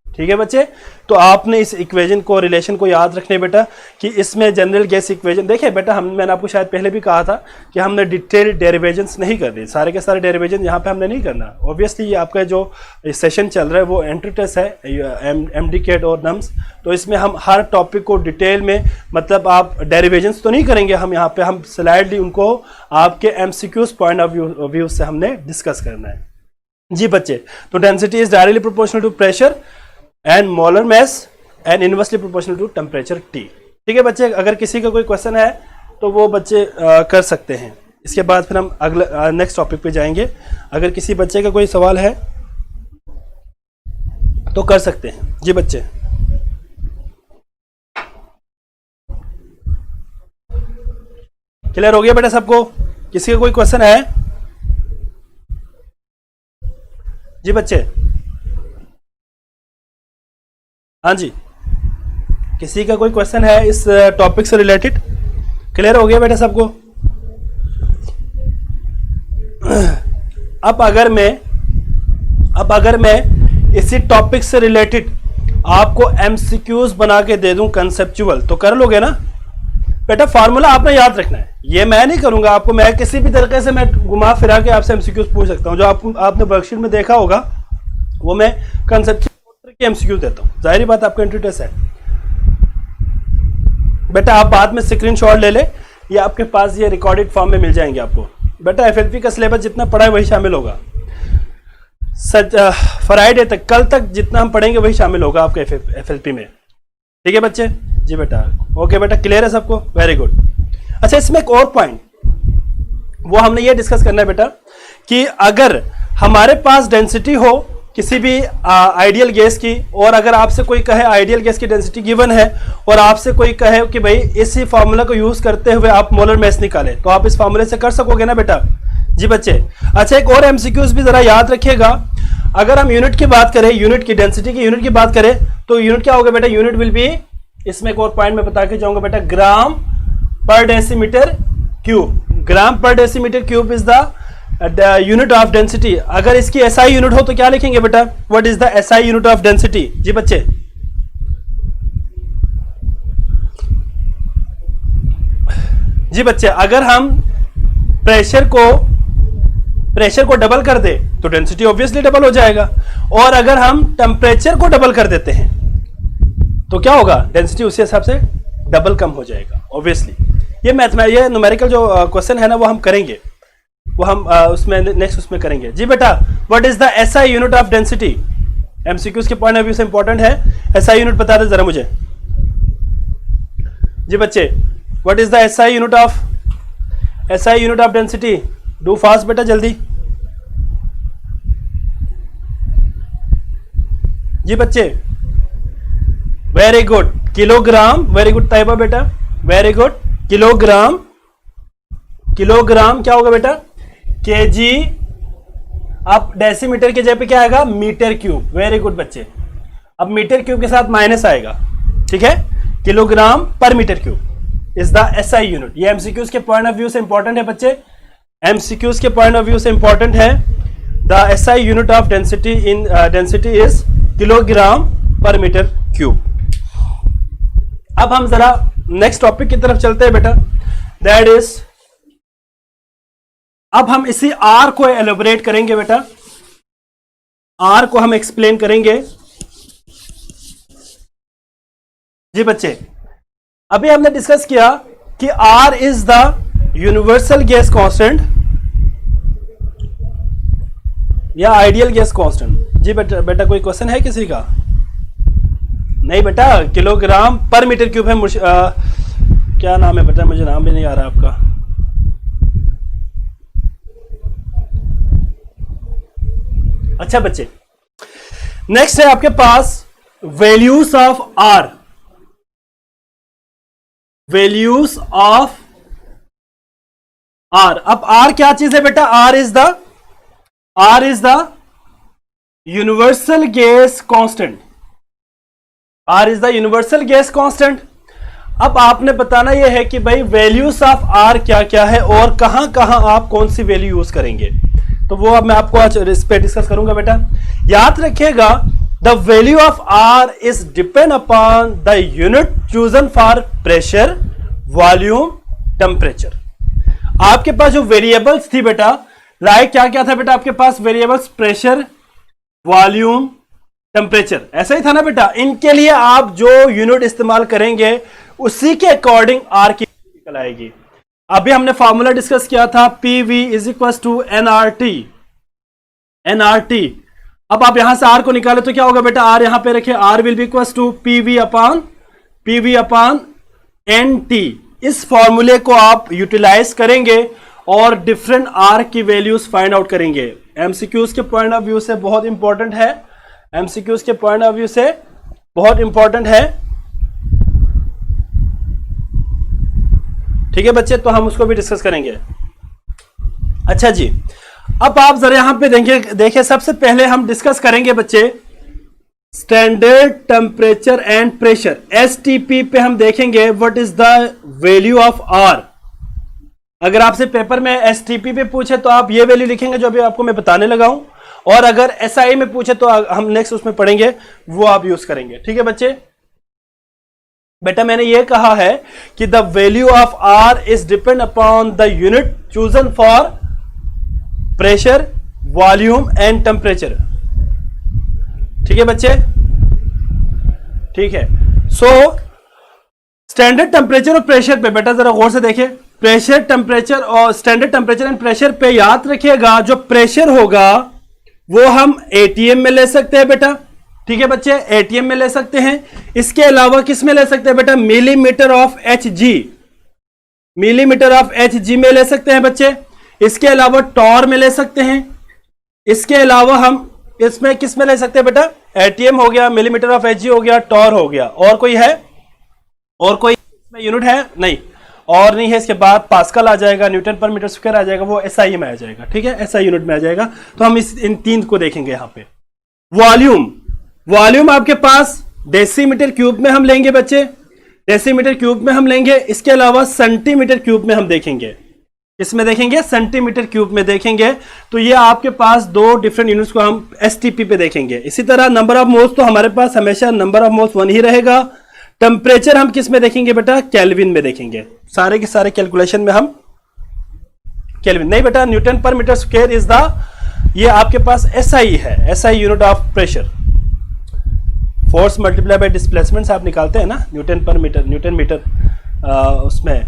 Speaker 1: ठीक है बच्चे, तो आपने इस इक्वेशन को, रिलेशन को याद रखने बेटा कि इसमें जनरल गैस इक्वेशन देखिए बेटा, मैंने आपको शायद पहले भी कहा था कि हमने डिटेल डेरिवेशंस नहीं करनी, सारे के सारे डेरिवेशन यहाँ पे हमने नहीं करना। ऑब्वियसली ये आपका जो सेशन चल रहा है वो एंट्री टेस्ट है, MD-CAT और नम्स, तो इसमें हम हर टॉपिक को डिटेल में, मतलब आप डेरिवेशंस तो नहीं करेंगे हम यहाँ पे, हम स्लाइडली उनको आपके MCQs पॉइंट ऑफ व्यू से हमने डिस्कस करना है। जी बच्चे, तो density is directly proportional to pressure and molar mass and inversely proportional to temperature T। ठीक है बच्चे, अगर किसी का कोई क्वेश्चन है तो वो बच्चे कर सकते हैं। इसके बाद फिर हम अगले नेक्स्ट टॉपिक पे जाएंगे। अगर किसी बच्चे का कोई सवाल है तो कर सकते हैं। जी बच्चे, क्लियर हो गया बेटा सबको? किसी का कोई क्वेश्चन है? जी बच्चे, हाँ जी, किसी का कोई क्वेश्चन है इस टॉपिक से रिलेटेड? क्लियर हो गया बेटा सबको? अब अगर मैं इसी टॉपिक से रिलेटेड आपको MCQs बना के दे दूं कंसेप्चुअल, तो कर लोगे ना बेटा? फार्मूला आपने याद रखना है, ये मैं नहीं करूंगा आपको, मैं किसी भी तरीके से मैं घुमा फिरा के आपसे MCQs पूछ सकता हूं। जो आपने वर्कशीट में देखा होगा वो मैं कंसेप्चुअल के MCQ देता हूं। जाहिर बात आपका एंट्री टेस्ट है बेटा, आप बाद में स्क्रीनशॉट ले ले, ये आपके पास ये रिकॉर्डेड फॉर्म में मिल जाएंगे आपको। बेटा FLP का सिलेबस जितना पढ़ा है वही शामिल होगा, फ्राइडे तक, कल तक जितना हम पढ़ेंगे वही शामिल होगा आपके FLP में। ठीक है बच्चे? जी बेटा, ओके बेटा, क्लियर है सबको? Very good. अच्छा, इसमें एक और पॉइंट वो हमने ये डिस्कस करना है बेटा कि अगर हमारे पास डेंसिटी हो किसी भी आइडियल गैस की, और अगर आपसे कोई कहे आइडियल गैस की डेंसिटी गिवन है और आपसे कोई कहे कि भाई इसी फार्मूला को यूज करते हुए आप मोलर मास निकालें, तो आप इस फार्मूले से कर सकोगे ना बेटा? जी बच्चे, अच्छा एक और MCQs भी जरा याद रखिएगा। अगर हम यूनिट की बात करें, यूनिट की डेंसिटी की यूनिट की बात करें, तो यूनिट क्या होगा बेटा? यूनिट विल बी, इसमें एक और पॉइंट मैं बता के जाऊंगा बेटा, ग्राम per decimetre cube. Gram per decimetre cube is the unit of density. अगर इसकी SI यूनिट हो तो क्या लिखेंगे बेटा? What is the SI unit of density? जी बच्चे, जी बच्चे, अगर हम प्रेशर को डबल कर दे तो डेंसिटी ऑब्वियसली डबल हो जाएगा, और अगर हम टेम्परेचर को डबल कर देते हैं तो क्या होगा? डेंसिटी उसी हिसाब से डबल कम हो जाएगा ऑब्वियसली। ये ये न्यूमेरिकल जो क्वेश्चन है ना वो हम करेंगे, वो हम उसमें नेक्स्ट उसमें करेंगे। जी बेटा, what is the SI unit of density? MCQs के पॉइंट ऑफ व्यू से इंपॉर्टेंट है, SI यूनिट बता दे जरा मुझे। जी बच्चे, what is the SI unit of density? Do fast बेटा, जल्दी। जी बच्चे, very good, kilogram. Very good Taiba बेटा, वेरी गुड। किलोग्राम क्या होगा बेटा? kg। अब डेसीमीटर के जगह पे क्या आएगा? Metre cube. वेरी गुड बच्चे, अब मीटर क्यूब के साथ माइनस आएगा, ठीक है? Kilogram per metre cube is the SI unit. ये MCQs के पॉइंट ऑफ व्यू से इंपॉर्टेंट है बच्चे, MCQs के पॉइंट ऑफ व्यू से इंपॉर्टेंट है। The SI unit of density in density is kilogram per metre cube. अब हम जरा नेक्स्ट टॉपिक की तरफ चलते हैं बेटा, दैट इज, अब हम इसी R को एलोबरेट करेंगे बेटा, R को हम एक्सप्लेन करेंगे। जी बच्चे, अभी हमने डिस्कस किया कि R is the universal gas constant या आइडियल गैस कांस्टेंट। जी बेटा, कोई क्वेश्चन है किसी का? नहीं बेटा, किलोग्राम पर मीटर क्यूब है। क्या नाम है बेटा? मुझे नाम भी नहीं आ रहा आपका। अच्छा बच्चे, नेक्स्ट है आपके पास values of R। Values of R। अब R क्या चीज है बेटा? R is the universal gas constant. R is the universal gas constant. अब आपने बताना यह है कि भाई वैल्यूज ऑफ R क्या क्या है और कहां कहां आप कौन सी वैल्यू यूज करेंगे। तो वो अब मैं आपको आज इस पे डिस्कस करूंगा बेटा। याद रखिएगा, the value of R is depend upon the unit chosen for pressure, volume, temperature. आपके पास जो वेरिएबल्स थी बेटा, लाइक क्या क्या था बेटा आपके पास वेरिएबल्स? प्रेशर, वॉल्यूम, टेम्परेचर, ऐसा ही था ना बेटा। इनके लिए आप जो यूनिट इस्तेमाल करेंगे उसी के अकॉर्डिंग आर की निकल आएगी। अभी हमने फॉर्मूला डिस्कस किया था, P V is equal to NRT. NRT, अब आप यहां से आर को निकाले तो क्या होगा बेटा? आर यहां पे रखे, R will be equal to P V upon N T. इस फॉर्मूले को आप यूटिलाइज करेंगे और डिफरेंट आर की वैल्यूज फाइंड आउट करेंगे। एमसीक्यूज के पॉइंट ऑफ व्यू से बहुत इंपॉर्टेंट है, एमसीक्यूज के पॉइंट ऑफ व्यू से बहुत इंपॉर्टेंट है। ठीक है बच्चे, तो हम उसको भी डिस्कस करेंगे। अच्छा जी, अब आप जरा यहां पे देखिए सबसे पहले हम डिस्कस करेंगे बच्चे standard temperature and pressure, STP पे हम देखेंगे what is the value of R. अगर आपसे पेपर में एसटीपी पे पूछे तो आप ये वैल्यू लिखेंगे जो अभी आपको मैं बताने लगा हूं, और अगर एसआई में पूछे तो हम नेक्स्ट उसमें पढ़ेंगे, वो आप यूज करेंगे। ठीक है बच्चे, बेटा मैंने ये कहा है कि the value of R is depend upon the unit chosen for pressure, volume and temperature. ठीक है बच्चे, ठीक है। सो स्टैंडर्ड टेम्परेचर और प्रेशर पे बेटा जरा गौर से देखिए, प्रेशर, टेम्परेचर और स्टैंडर्ड टेम्परेचर एंड प्रेशर पे याद रखिएगा जो प्रेशर होगा वो हम एटीएम में ले सकते हैं बेटा। ठीक है बच्चे, एटीएम में ले सकते हैं। इसके अलावा किस में ले सकते हैं बेटा? Millimetre of H ji, millimetre of H जी में ले सकते हैं बच्चे। इसके अलावा टॉर में ले सकते हैं। इसके अलावा हम इसमें किस में ले सकते हैं बेटा? एटीएम हो गया, मिलीमीटर ऑफ एच जी हो गया, टॉर हो गया। और कोई है? और कोई इसमें यूनिट है? नहीं, और नहीं है। इसके बाद पास्कल आ जाएगा, न्यूटन पर मीटर स्क्वायर आ जाएगा, वो एसआई में आ जाएगा। ठीक है, एसआई यूनिट में आ जाएगा। तो हम इन तीन को देखेंगे यहां पे। वॉल्यूम, वॉल्यूम आपके पास डेसीमीटर क्यूब में हम लेंगे बच्चे, डेसीमीटर क्यूब में हम लेंगे। इसके अलावा सेंटीमीटर क्यूब में हम देखेंगे। इसमें देखेंगे सेंटीमीटर क्यूब में देखेंगे। तो ये आपके पास दो डिफरेंट यूनिट्स को हम एसटीपी पे देखेंगे। इसी तरह नंबर ऑफ मोल्स तो हमारे पास हमेशा नंबर ऑफ मोल्स 1 ही रहेगा। टेम्परेचर हम किस में देखेंगे बेटा? केल्विन में देखेंगे। सारे के सारे कैलकुलेशन में हम केल्विन, नहीं बेटा Newton per metre square is the, ये आपके पास एसआई है, SI unit of pressure. Force multiply by displacement से आप निकालते हैं ना, Newton per metre, Newton metre उसमें,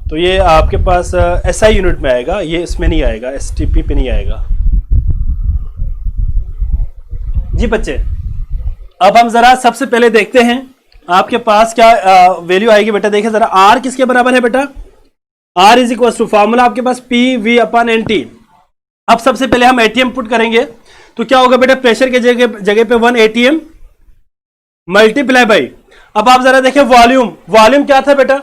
Speaker 1: तो ये आपके पास एसआई यूनिट में आएगा, ये इसमें नहीं आएगा, एसटीपी पे नहीं आएगा। जी बच्चे, अब हम जरा सबसे पहले देखते हैं आपके पास क्या वैल्यू आएगी बेटा। देखिए जरा, आर किसके बराबर है बेटा? R is equal to formula आपके पास P V upon N T. अब सबसे पहले हम एटीएम पुट करेंगे तो क्या होगा बेटा? प्रेशर के जगह पे 1 एटीएम मल्टीप्लाई बाई, अब आप जरा देखिए वॉल्यूम, वॉल्यूम क्या था बेटा?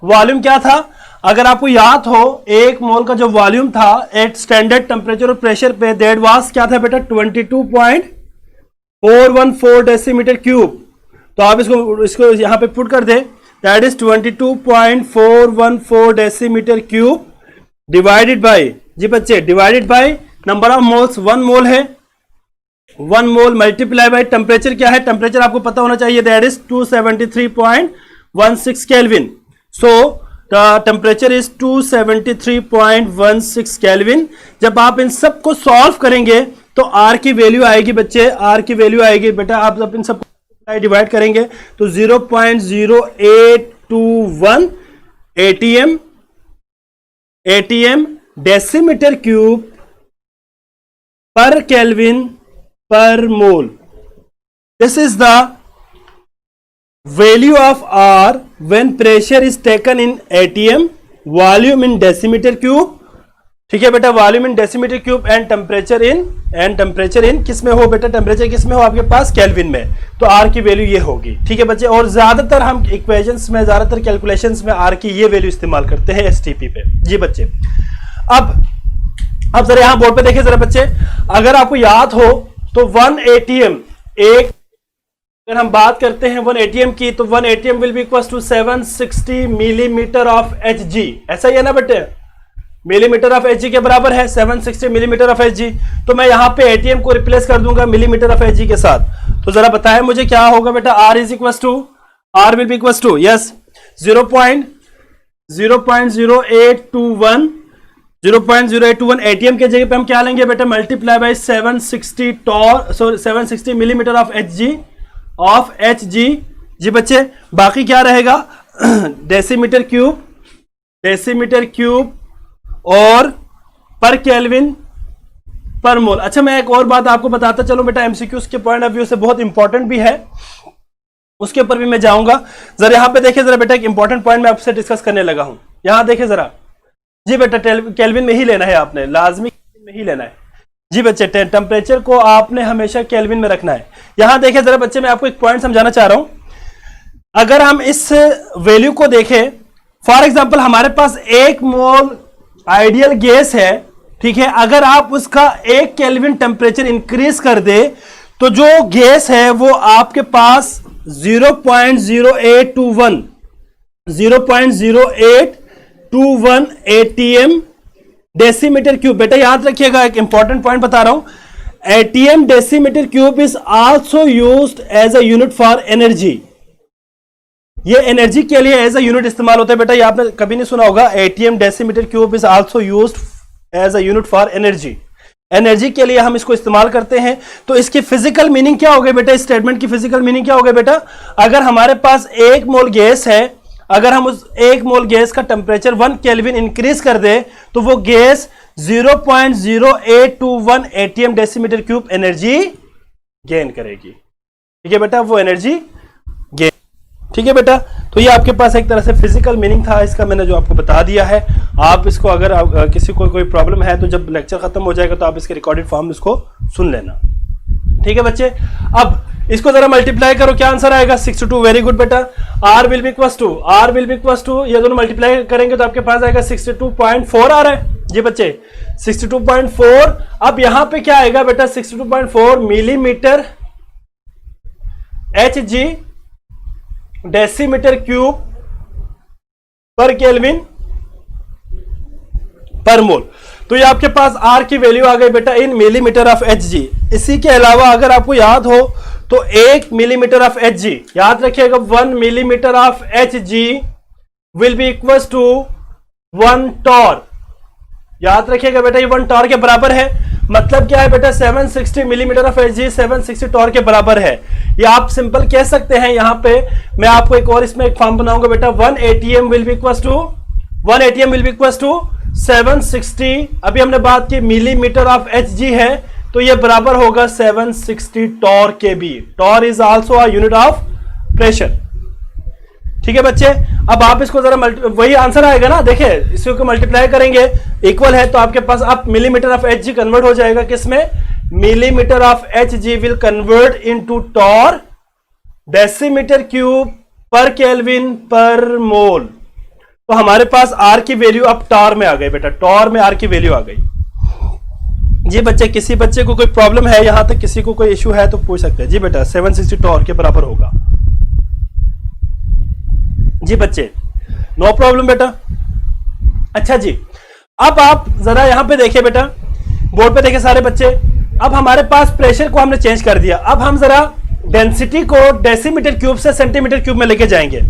Speaker 1: वॉल्यूम क्या था? अगर आपको याद हो, 1 मोल का जो वॉल्यूम था एट स्टैंडर्ड टेम्परेचर और प्रेशर पे, दैट वाज क्या था बेटा? 22.414 डेसीमीटर क्यूब। तो आप इसको यहां पे पुट कर दे, that is 22.414 decimetre cube divided by, जी बच्चे divided by number of moles, 1 mole है, 1 मोल मल्टीप्लाई बाय टेम्परेचर क्या है? टेम्परेचर आपको पता होना चाहिए, that is 273.16 kelvin. So the temperature is 273.16 kelvin. जब आप इन सब को सॉल्व करेंगे तो आर की वैल्यू आएगी बच्चे, आर की वैल्यू आएगी बेटा, आप जब इन सब डिवाइड करेंगे तो 0.0821 ATM, ATM decimetre cube per kelvin per mole. This is the value of R when pressure is taken in atm, volume in decimeter cube, ठीक है बेटा, volume in decimetre cube and temperature in किस में हो बेटा? टेम्परेचर किस में हो आपके पास? केल्विन में। तो आर की वैल्यू ये होगी। ठीक है बच्चे, और ज्यादातर हम इक्वेशंस में, ज्यादातर कैलकुलेशंस में आर की ये वैल्यू इस्तेमाल करते हैं एसटीपी पे। जी बच्चे, अब जरा यहां बोर्ड पे देखिए जरा बच्चे, अगर आपको याद हो तो 1 एटीएम, एक अगर हम बात करते हैं 1 एटीएम की, तो 1 atm will be equal to 760 millimetre of H G. ऐसा ही है ना बेटे? मिलीमीटर ऑफ एच जी के बराबर है 760 मिलीमीटर ऑफ एच जी। तो मैं यहां पे एटीएम को रिप्लेस कर दूंगा मिलीमीटर ऑफ एच जी के साथ। तो जरा बताएं मुझे क्या होगा बेटा, R is equal to, R will be equal to yes 0.0821 0.0821 ATM के जगह पे हम क्या लेंगे बेटा, multiply by 760 torr, sorry 760 millimetre of H G जी बच्चे। बाकी क्या रहेगा डेसीमीटर क्यूब और पर केल्विन पर मोल। अच्छा मैं एक और बात आपको बताता चलो बेटा, एमसीक्यूज के पॉइंट ऑफ व्यू से बहुत इंपॉर्टेंट भी है, उसके ऊपर भी मैं जाऊंगा। जरा यहां पे देखिए जरा बेटा, एक इंपॉर्टेंट पॉइंट मैं आपसे डिस्कस करने लगा हूं। यहां देखिए जरा जी बेटा, केल्विन में ही लेना है आपने, लाजमी में ही लेना है जी बच्चे। टेम्परेचर को आपने हमेशा केल्विन में रखना है। यहां देखिए जरा बच्चे, मैं आपको एक पॉइंट समझाना चाह रहा हूं। अगर हम इस वैल्यू को देखें, फॉर एग्जांपल हमारे पास 1 मोल आइडियल गैस है, ठीक है। अगर आप उसका 1 केल्विन टेम्परेचर इंक्रीज कर दे तो जो गैस है वो आपके पास 0.0821 एटीएम डेसीमीटर क्यूब। बेटा याद रखिएगा, एक इंपॉर्टेंट पॉइंट बता रहा हूं, atm decimetre cube is also used as a unit for energy. ये एनर्जी के लिए एज अ यूनिट इस्तेमाल होता है बेटा, ये आपने कभी नहीं सुना होगा। Atm decimetre cube is also used as a unit for energy. Energy के लिए हम इसको इस्तेमाल करते हैं। तो इसकी फिजिकल मीनिंग क्या हो गई बेटा, इस स्टेटमेंट की फिजिकल मीनिंग क्या हो गई बेटा, अगर हमारे पास 1 मोल गैस है, अगर हम उस 1 मोल गैस का टेम्परेचर 1 केल्विन इंक्रीज कर दे तो वो gas 0.0821 ATM decimetre cube energy gain करेगी। ठीक है बेटा, वो एनर्जी गेन, ठीक है बेटा। तो ये आपके पास एक तरह से फिजिकल मीनिंग था इसका, मैंने जो आपको बता दिया है। आप इसको अगर किसी को कोई प्रॉब्लम है तो जब लेक्चर खत्म हो जाएगा तो आप इसके रिकॉर्डेड फॉर्म इसको सुन लेना, ठीक है बच्चे। अब इसको जरा मल्टीप्लाई करो, क्या आंसर आएगा 62। वेरी गुड बेटा। R will be equals to ये दोनों मल्टीप्लाई करेंगे तो आपके पास आएगा 62.4 आ रहा है जी बच्चे, 62.4। अब यहां पे क्या आएगा बेटा, 62.4 millimetre H G decimetre cube per kelvin per mole. तो ये आपके पास आर की वैल्यू आ गई बेटा इन मिलीमीटर ऑफ एच जी। इसी के अलावा अगर आपको याद हो तो 1 मिलीमीटर ऑफ एच जी, याद रखिएगा 1 millimetre of H G will be equal to 1 torr. याद रखिएगा बेटा ये 1 टॉर के बराबर है। मतलब क्या है बेटा, 760 millimetre of H G 760 torr के बराबर है। ये आप सिंपल कह सकते हैं। यहां पे मैं आपको एक और इसमें एक फॉर्म बनाऊंगा बेटा, 1 atm will be equal to 760, अभी हमने बात की मिलीमीटर ऑफ एच जी है तो ये बराबर होगा 760 टॉर के बी। Torr is also a unit of pressure, ठीक है बच्चे। अब आप इसको जरा वही आंसर आएगा ना, देखिए इसको मल्टीप्लाई करेंगे इक्वल है तो आपके पास अब millimetre of H G convert हो जाएगा किसमें, millimetre of H G will convert into torr decimetre cube per kelvin per mole. तो हमारे पास आर की वैल्यू अब टॉर में आ गई बेटा, टॉर में आर की वैल्यू आ गई जी बच्चे। किसी बच्चे को कोई प्रॉब्लम है यहां तक, किसी को कोई इश्यू है तो पूछ सकते हैं जी बेटा। 760 टॉर के बराबर होगा जी बच्चे, नो प्रॉब्लम बेटा। अच्छा जी, अब आप जरा यहां पे देखिए बेटा, बोर्ड पे देखिए सारे बच्चे। अब हमारे पास प्रेशर को हमने चेंज कर दिया। अब हम जरा डेंसिटी को डेसीमीटर क्यूब से सेंटीमीटर क्यूब में लेके जाएंगे।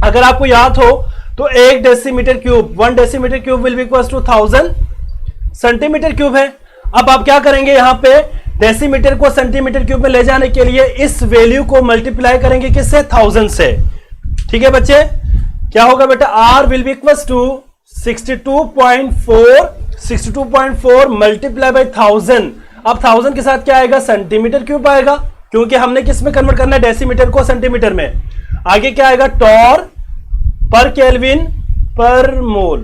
Speaker 1: अगर आपको याद हो तो 1 decimetre cube 1 decimetre cube will be equal to 1000 centimetre cube है। अब आप क्या करेंगे, यहां पे डेसीमीटर को सेंटीमीटर क्यूब में ले जाने के लिए इस वैल्यू को मल्टीप्लाई करेंगे किससे, 1000 से। ठीक है बच्चे, क्या होगा बेटा, R will be equal to 62.4 multiply by 1000। अब 1000 के साथ क्या आएगा, सेंटीमीटर क्यूब आएगा, क्योंकि हमने किस में कन्वर्ट करना है, डेसीमीटर को सेंटीमीटर में। आगे क्या आएगा, Tor per kelvin per mole.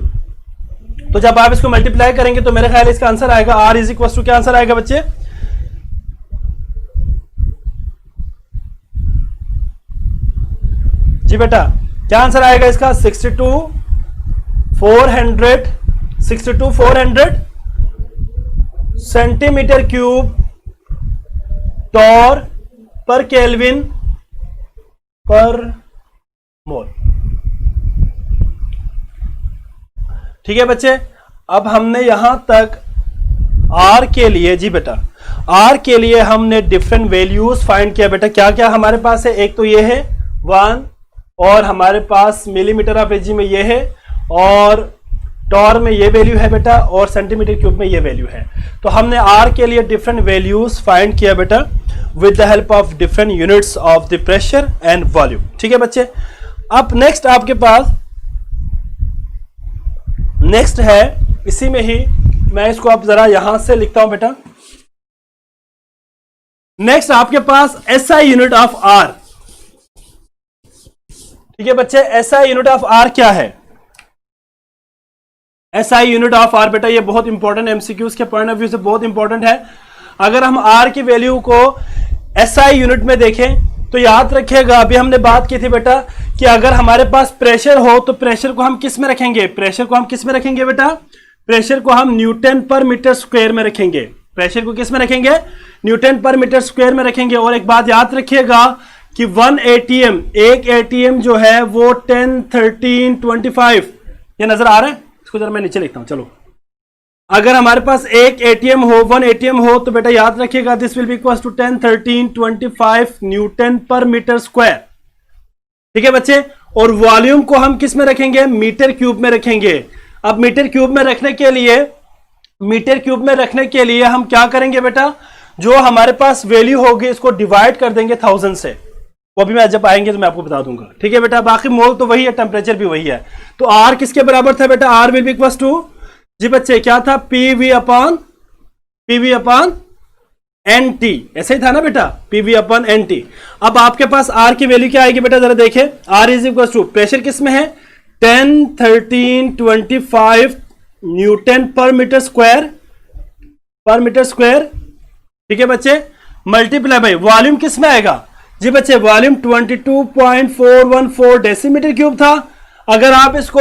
Speaker 1: तो जब आप इसको मल्टीप्लाई करेंगे तो मेरे ख्याल इसका आंसर आएगा आर इज इक्वल टू, क्या आंसर आएगा बच्चे, जी बेटा क्या आंसर आएगा इसका, 62,400 centimetre cube torr per kelvin per mole. ठीक है बच्चे, अब हमने यहां तक आर के लिए, जी बेटा, आर के लिए हमने डिफरेंट वैल्यूज फाइंड किया बेटा। क्या क्या हमारे पास है? एक तो ये है 1, और हमारे पास मिलीमीटर ऑफ एजी में ये है, और टॉर में ये वैल्यू है बेटा, और सेंटीमीटर क्यूब में ये वैल्यू है। तो हमने आर के लिए डिफरेंट वैल्यूज फाइंड किया बेटा with the help of different units of the pressure and volume. ठीक है बच्चे। अब नेक्स्ट आपके पास नेक्स्ट है, इसी में ही मैं इसको अब जरा यहां से लिखता हूं बेटा। नेक्स्ट आपके पास एसआई यूनिट ऑफ आर। ठीक है बच्चे, एसआई यूनिट ऑफ आर क्या है? एसआई यूनिट ऑफ आर बेटा ये बहुत इंपॉर्टेंट, एमसीक्यूज के पॉइंट ऑफ व्यू से बहुत इंपॉर्टेंट है। अगर हम आर की वैल्यू को एसआई यूनिट में देखें तो याद रखिएगा, अभी हमने बात की थी बेटा कि अगर हमारे पास प्रेशर हो तो प्रेशर को हम किस में रखेंगे? प्रेशर को हम किस में रखेंगे बेटा? प्रेशर को हम न्यूटन पर मीटर स्क्वायर में रखेंगे। प्रेशर को किस में रखेंगे? न्यूटन पर मीटर स्क्वायर में रखेंगे। और एक बात याद रखिएगा कि 1 एटीएम, एक एटीएम जो है वो 10, 13, 25, ये नजर आ रहा है? इसको जरा मैं नीचे लिखता हूं। चलो, अगर हमारे पास एक एटीएम हो, 1 एटीएम हो, तो बेटा याद रखिएगा this will be equal to 10, 13, 25 newton per metre square. ठीक है बच्चे। और वॉल्यूम को हम किस में रखेंगे? मीटर क्यूब में रखेंगे। अब मीटर क्यूब में रखने के लिए हम क्या करेंगे बेटा? जो हमारे पास वैल्यू होगी इसको डिवाइड कर देंगे 1000 से। वो भी मैं जब आएंगे तो मैं आपको बता दूंगा। ठीक है बेटा। बाकी मोल तो वही है, टेम्परेचर भी वही है। तो आर किसके बराबर था बेटा? R will be equal to, जी बच्चे क्या था? P V upon N T. ऐसे ही था ना बेटा, पीवी अपॉन एन टी। अब आपके पास आर की वैल्यू क्या आएगी बेटा? जरा देखें। R is equal to, pressure किस में है? 10, 13, 25 न्यूटन पर मीटर स्क्वायर। ठीक है बच्चे। मल्टीप्लाई बाई वॉल्यूम किस में आएगा? जी बच्चे वॉल्यूम 22.414 डेसीमीटर क्यूब था। अगर आप इसको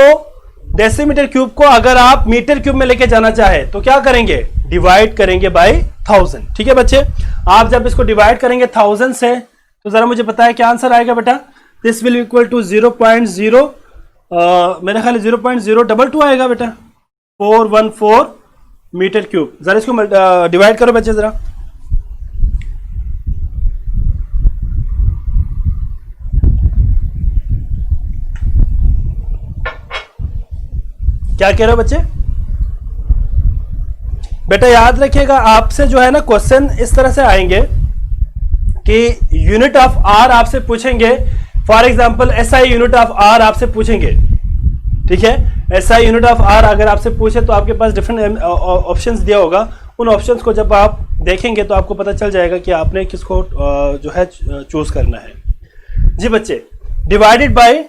Speaker 1: डेसीमीटर क्यूब को अगर आप मीटर क्यूब में लेके जाना चाहे तो क्या करेंगे? डिवाइड करेंगे बाय 1000। ठीक है बच्चे। आप जब इसको डिवाइड करेंगे 1000 से तो जरा मुझे बताया क्या आंसर आएगा बेटा? दिस विल इक्वल टू 0.0 मेरे ख्याल 0.022 आएगा बेटा, 414 मीटर क्यूब। जरा इसको डिवाइड करो बच्चे जरा। क्या कह रहे हो बच्चे? बेटा याद रखिएगा, आपसे जो है ना क्वेश्चन इस तरह से आएंगे कि यूनिट ऑफ आर आपसे पूछेंगे। For example SI unit of R आपसे पूछेंगे। ठीक है, एसआई यूनिट ऑफ आर अगर आपसे पूछे तो आपके पास डिफरेंट ऑप्शंस दिया होगा। उन ऑप्शंस को जब आप देखेंगे तो आपको पता चल जाएगा कि आपने किसको जो है चूज करना है। जी बच्चे, डिवाइडेड बाय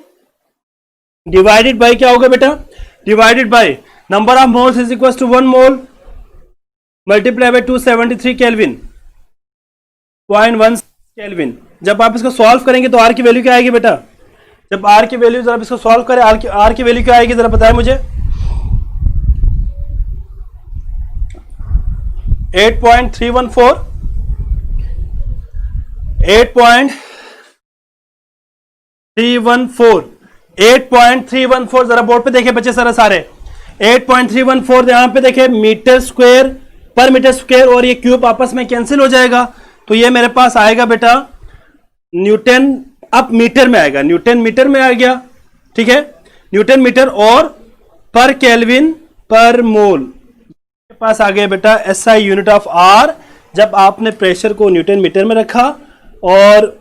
Speaker 1: क्या होगा बेटा? Divided by number of moles is equal to 1 mole multiply by 273 kelvin, 0.1 kelvin. जब आप इसको सॉल्व करेंगे तो आर की वैल्यू क्या आएगी बेटा? जब आर की वैल्यू, जरा इसको सॉल्व करें, आर की वैल्यू क्या आएगी जरा बताएं मुझे। 8.314 8.314 जरा बोर्ड पे देखे बच्चे सारे 8.314 यहां पे देखे मीटर स्क्वायर पर मीटर स्क्वायर, और ये क्यूब आपस में कैंसिल हो जाएगा तो ये मेरे पास आएगा बेटा न्यूटन, अब मीटर में आएगा, न्यूटन मीटर में आ गया। ठीक है, न्यूटन मीटर और पर केल्विन पर मोल के पास आ गया बेटा एसआई यूनिट ऑफ आर। जब आपने प्रेशर को न्यूटन मीटर में रखा और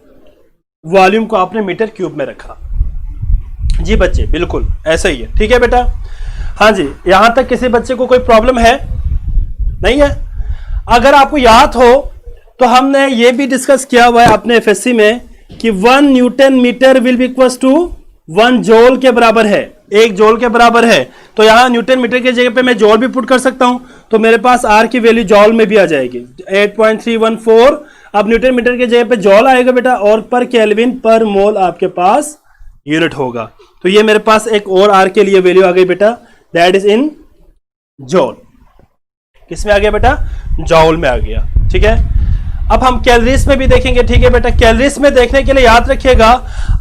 Speaker 1: वॉल्यूम को आपने मीटर क्यूब में रखा। जी बच्चे बिल्कुल ऐसा ही है। ठीक है बेटा। हाँ जी, यहां तक किसी बच्चे को कोई प्रॉब्लम है? नहीं है। अगर आपको याद हो तो हमने ये भी डिस्कस किया हुआ है अपने एफएससी में कि 1 newton metre will be equal to 1 joule के बराबर है, 1 जॉल के बराबर है। तो यहां न्यूटन मीटर की जगह पे मैं जॉल भी पुट कर सकता हूं, तो मेरे पास आर की वैल्यू जॉल में भी आ जाएगी 8.314। अब न्यूटन मीटर की जगह पे जॉल आएगा बेटा, और पर केल्विन पर मोल आपके पास यूनिट होगा। तो ये मेरे पास एक और आर के लिए वैल्यू आ गई बेटा, दैट इज इन जॉल। किस में आ गया बेटा? जॉल में आ गया। ठीक है, अब हम कैलोरीज में भी देखेंगे। ठीक है बेटा, कैलोरीज में देखने के लिए याद रखिएगा,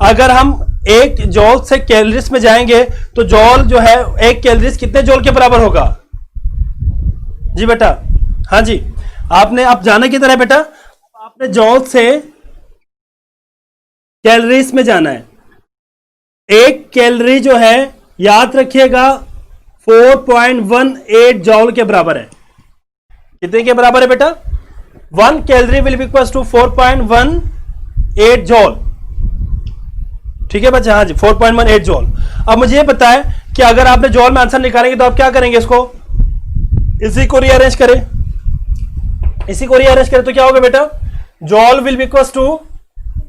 Speaker 1: अगर हम 1 जॉल से कैलोरीज में जाएंगे तो जॉल जो है 1 कैलोरीज कितने जॉल के बराबर होगा? जी बेटा, हाँ जी, आपने आप जाना किधर है बेटा? आपने जॉल से कैलोरीज में जाना है। एक कैलोरी जो है याद रखिएगा 4.18 जॉल के बराबर है। कितने के बराबर है बेटा? 1 calorie will be equal to 4.18 joule. ठीक है बच्चा, हाँ जी 4.18 जॉल। अब मुझे ये पता है कि अगर आपने जॉल में आंसर निकालेंगे तो आप क्या करेंगे? इसको इसी को रीअरेंज करें, इसी को रीअरेंज करें तो क्या होगा बेटा? Joule will be equal to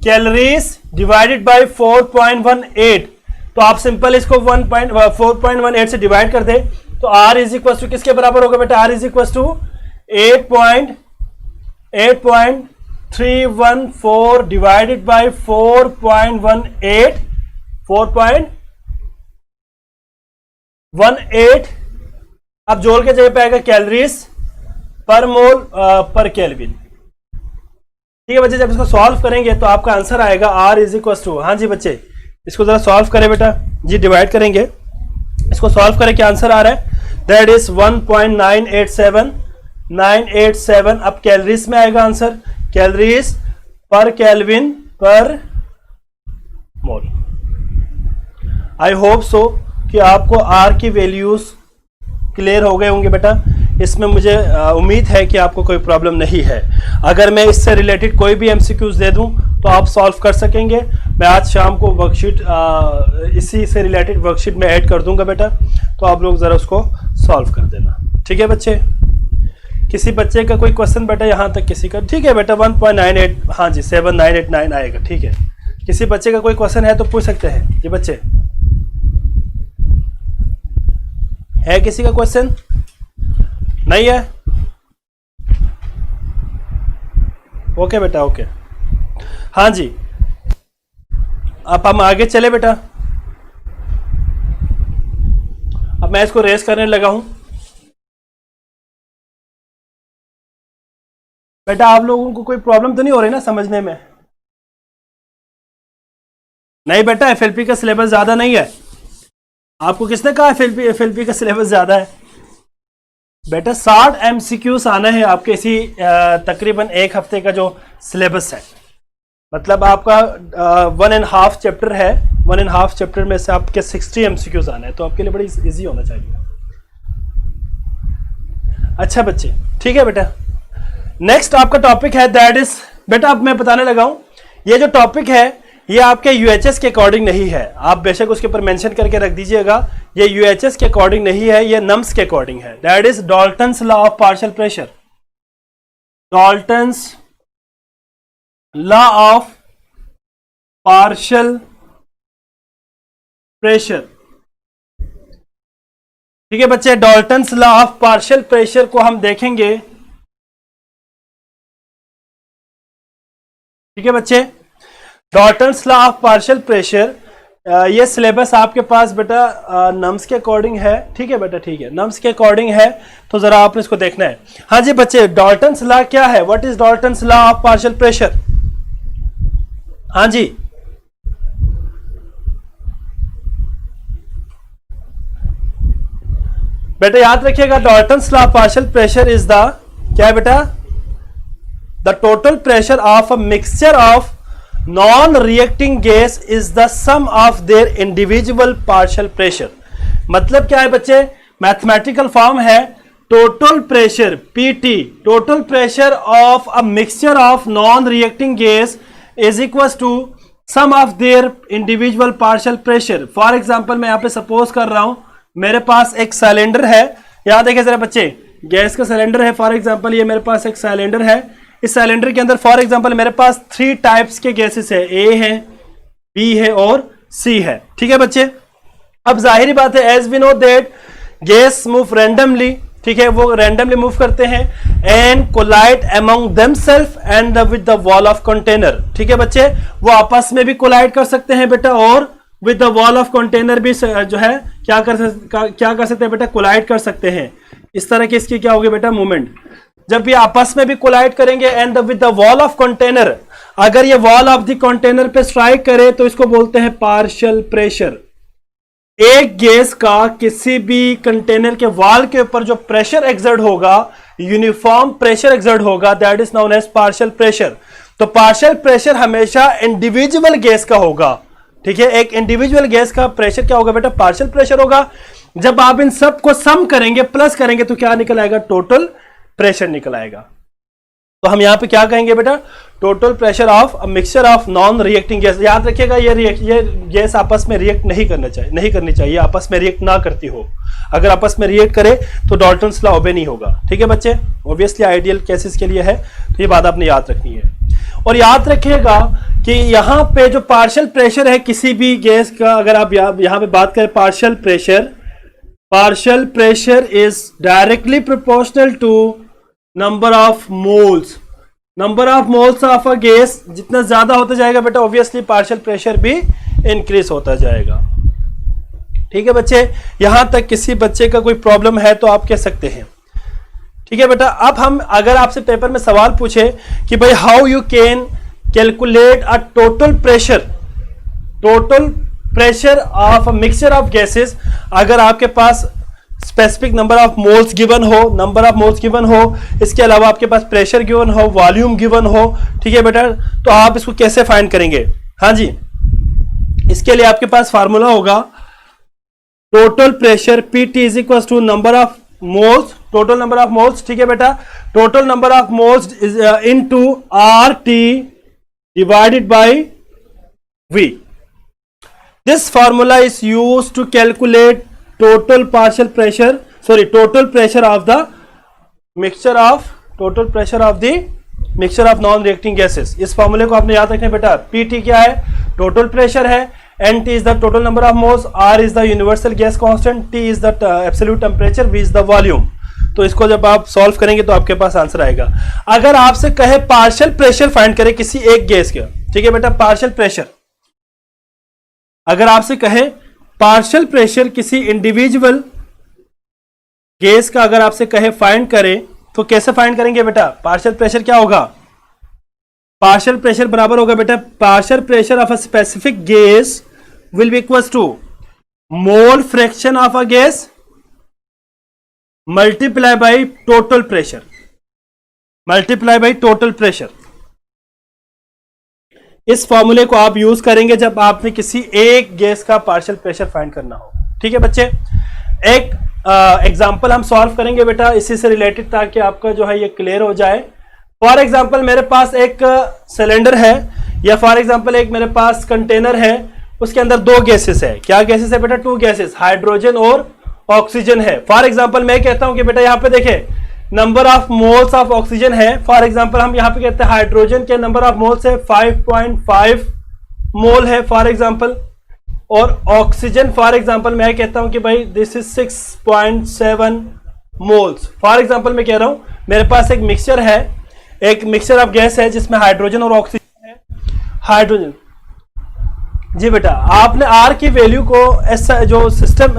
Speaker 1: calories divided by 4.18। तो आप सिंपल इसको 4.18 से डिवाइड कर दे तो R इज इक्वल टू किसके बराबर होगा बेटा? R is equal to 8.314 divided by 4.18। 4.18 अब जोल के जगह पे आएगा कैलोरीज पर मोल पर केल्विन। ठीक है बच्चे, जब इसको सॉल्व करेंगे तो आपका आंसर आएगा R इज इक्वल टू, हाँ जी बच्चे इसको जरा सॉल्व करें बेटा जी, डिवाइड करेंगे, इसको सॉल्व करें, क्या आंसर आ रहा है? दैट इज 1.987 अब कैलोरीज में आएगा आंसर, कैलोरीज पर kelvin per mole. I hope so कि आपको R की वैल्यूज क्लियर हो गए होंगे बेटा। इसमें मुझे उम्मीद है कि आपको कोई प्रॉब्लम नहीं है। अगर मैं इससे रिलेटेड कोई भी MCQs दे दूं तो आप सॉल्व कर सकेंगे। मैं आज शाम को वर्कशीट इसी से रिलेटेड वर्कशीट में ऐड कर दूंगा बेटा, तो आप लोग ज़रा उसको सॉल्व कर देना। ठीक है बच्चे, किसी बच्चे का कोई क्वेश्चन बेटा यहाँ तक? किसी का? ठीक है बेटा 1.98, हाँ जी 7989 आएगा। ठीक है, किसी बच्चे का कोई क्वेश्चन है तो पूछ सकते हैं जी बच्चे। है किसी का क्वेश्चन? नहीं है? ओके बेटा, ओके, हाँ जी। अब हम आगे चले बेटा। अब मैं इसको रेस करने लगा हूं बेटा। आप लोगों को कोई प्रॉब्लम तो नहीं हो रही ना समझने में? नहीं बेटा, FLP का सिलेबस ज्यादा नहीं है। आपको किसने कहा FLP का सिलेबस ज्यादा है? बेटा 60 MCQs आना है आपके इसी तकरीबन एक हफ्ते का जो सिलेबस है। मतलब आपका 1.5 चैप्टर है, 1.5 चैप्टर में से आपके 60 MCQs आना है, तो आपके लिए बड़ी इजी होना चाहिए। अच्छा बच्चे, ठीक है बेटा। नेक्स्ट आपका टॉपिक है दैट इज बेटा, अब मैं बताने लगा हूं, ये जो टॉपिक है ये आपके UHS के अकॉर्डिंग नहीं है। आप बेशक उसके ऊपर मेंशन करके रख दीजिएगा, ये UHS के अकॉर्डिंग नहीं है, ये नम्स के अकॉर्डिंग है। That is Dalton's law of partial pressure. Dalton's law of partial pressure. ठीक है बच्चे, Dalton's law of partial pressure को हम देखेंगे। ठीक है बच्चे, Dalton's law of partial pressure, ये सिलेबस आपके पास बेटा नम्स के अकॉर्डिंग है। ठीक है बेटा, ठीक है, नम्स के अकॉर्डिंग है, तो जरा आपने इसको देखना है। हाँ जी बच्चे, डाल्टन्स लॉ क्या है? What is Dalton's law of partial pressure? हाँ जी, बेटा याद रखिएगा, Dalton's law of partial pressure is the क्या है बेटा? The total pressure of a mixture of non reacting gas is the sum of their individual partial pressure. मतलब क्या है बच्चे? मैथमेटिकल फॉर्म है total pressure PT, total pressure of a mixture of non reacting gas is equal to sum of their individual partial pressure. For example मैं यहां पे सपोज कर रहा हूं, मेरे पास एक सिलेंडर है, यहां देखिए जरा बच्चे, गैस का सिलेंडर है। फॉर एग्जाम्पल ये मेरे पास एक सिलेंडर है, इस सिलेंडर के अंदर फॉर एग्जांपल मेरे पास 3 टाइप्स के गैसेस है, A है, B है और C है। ठीक है बच्चे, अब जाहिर बात है as we know that gas move randomly. ठीक है, वो रैंडमली मूव करते हैं and collide among themselves and with the wall of container. ठीक है बच्चे, वो आपस में भी कोलाइड कर सकते हैं बेटा, और with the wall of container भी जो है क्या कर सकते हैं बेटा? कोलाइड कर सकते हैं। इस तरह की इसकी क्या होगी बेटा? मूवमेंट। जब भी आपस में भी कोलाइड करेंगे and with the wall of container, अगर ये वॉल ऑफ द कंटेनर पे स्ट्राइक करे तो इसको बोलते हैं पार्शियल प्रेशर। एक गैस का किसी भी कंटेनर के वॉल के ऊपर जो प्रेशर एक्सर्ट होगा, यूनिफॉर्म प्रेशर एक्सर्ट होगा, that is known as partial pressure. तो पार्शियल प्रेशर हमेशा इंडिविजुअल गैस का होगा, ठीक है। एक इंडिविजुअल गैस का प्रेशर क्या होगा बेटा? पार्शियल प्रेशर होगा। जब आप इन सब को सम करेंगे, प्लस करेंगे, तो क्या निकल आएगा? टोटल प्रेशर निकल आएगा। तो हम यहां पे क्या कहेंगे बेटा? Total pressure of a mixture of non reacting gas. याद रखिएगा, ये गैस आपस में रिएक्ट नहीं करनी चाहिए, आपस में रिएक्ट ना करती हो। अगर आपस में रिएक्ट करे तो डाल्टन्स लॉ ओबे नहीं होगा, ठीक है बच्चे। ऑब्वियसली आइडियल केसेस के लिए है, तो ये बात आपने याद रखनी है। और याद रखिएगा कि यहां पे जो पार्शियल प्रेशर है किसी भी गैस का, अगर आप यहां पे बात करें partial pressure is directly proportional to number of moles of a gas. जितना ज्यादा होता जाएगा बेटा, ऑब्वियसली पार्शियल प्रेशर भी इंक्रीज होता जाएगा, ठीक है बच्चे। यहां तक किसी बच्चे का कोई प्रॉब्लम है तो आप कह सकते हैं, ठीक है बेटा। अब हम अगर आपसे पेपर में सवाल पूछे कि भाई how you can calculate a total pressure of a mixture of gases, अगर आपके पास specific number of moles given हो, इसके अलावा आपके पास प्रेशर गिवन हो, वॉल्यूम गिवन हो, ठीक है बेटा, तो आप इसको कैसे फाइंड करेंगे? हाँ जी, इसके लिए आपके पास फार्मूला होगा total pressure PT is equal to number of moles, total number of moles, ठीक है बेटा। Total number of moles is into RT divided by V. This formula is used to calculate total pressure of the mixture of non-reacting gases. इस फॉर्मूले को आपने याद रखना बेटा। PT क्या है? टोटल प्रेशर है, NT is the total number of moles, R is the universal gas constant, T is the absolute temperature, V is the volume. तो इसको जब आप सॉल्व करेंगे तो आपके पास आंसर आएगा। अगर आपसे कहे पार्शियल प्रेशर फाइंड करें किसी एक गैस का, ठीक है बेटा, पार्शियल प्रेशर, अगर आपसे कहे पार्शियल प्रेशर किसी इंडिविजुअल गैस का, अगर आपसे कहे फाइंड करें, तो कैसे फाइंड करेंगे बेटा? पार्शियल प्रेशर क्या होगा? पार्शियल प्रेशर बराबर होगा बेटा, partial pressure of a specific gas will be equal to mole fraction of a gas multiply by total pressure. इस फॉर्मूले को आप यूज करेंगे जब आपने किसी एक गैस का पार्शियल प्रेशर फाइंड करना हो, ठीक है बच्चे। एक एग्जांपल हम सॉल्व करेंगे बेटा इसी से रिलेटेड, ताकि आपका जो है ये क्लियर हो जाए। फॉर एग्जांपल मेरे पास एक सिलेंडर है, या फॉर एग्जांपल एक मेरे पास कंटेनर है, उसके अंदर दो गैसेस है। क्या गैसेस है बेटा? टू गैसेस, हाइड्रोजन और ऑक्सीजन है। फॉर एग्जांपल मैं कहता हूं कि बेटा यहां पे देखें number of moles of oxygen है। फॉर एग्जांपल हम यहां पे कहते हैं हाइड्रोजन के नंबर ऑफ मोल्स है 5.5 मोल है फॉर एग्जांपल, और ऑक्सीजन फॉर एग्जांपल मैं कहता हूं कि भाई this is 6.7 moles. For example मैं कह रहा हूं मेरे पास एक मिक्सचर है, एक मिक्सचर ऑफ गैस है जिसमें हाइड्रोजन और ऑक्सीजन है। हाइड्रोजन, जी बेटा, आपने R की वैल्यू को ऐसा जो सिस्टम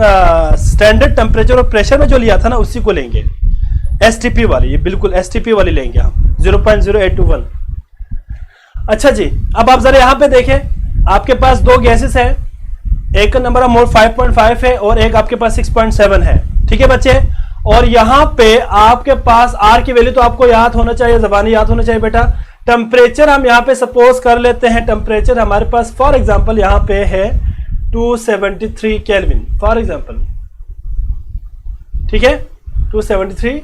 Speaker 1: स्टैंडर्ड टेम्परेचर और प्रेशर में जो लिया था ना, उसी को लेंगे, STP वाली, ये बिल्कुल STP वाली लेंगे हम, 0.0821। अच्छा जी, अब आप जरा यहां पे देखें, आपके पास दो गैसेस है, एक का नंबर ऑफ मोल 5.5 है और एक आपके पास 6.7 है, ठीक है बच्चे। और यहां पे आपके पास R की वैल्यू तो आपको याद होना चाहिए, जबानी याद होना चाहिए बेटा। टेम्परेचर हम यहां पे सपोज कर लेते हैं, टेम्परेचर हमारे पास फॉर एग्जांपल यहां पे है 273 केल्विन फॉर एग्जांपल, ठीक है, 273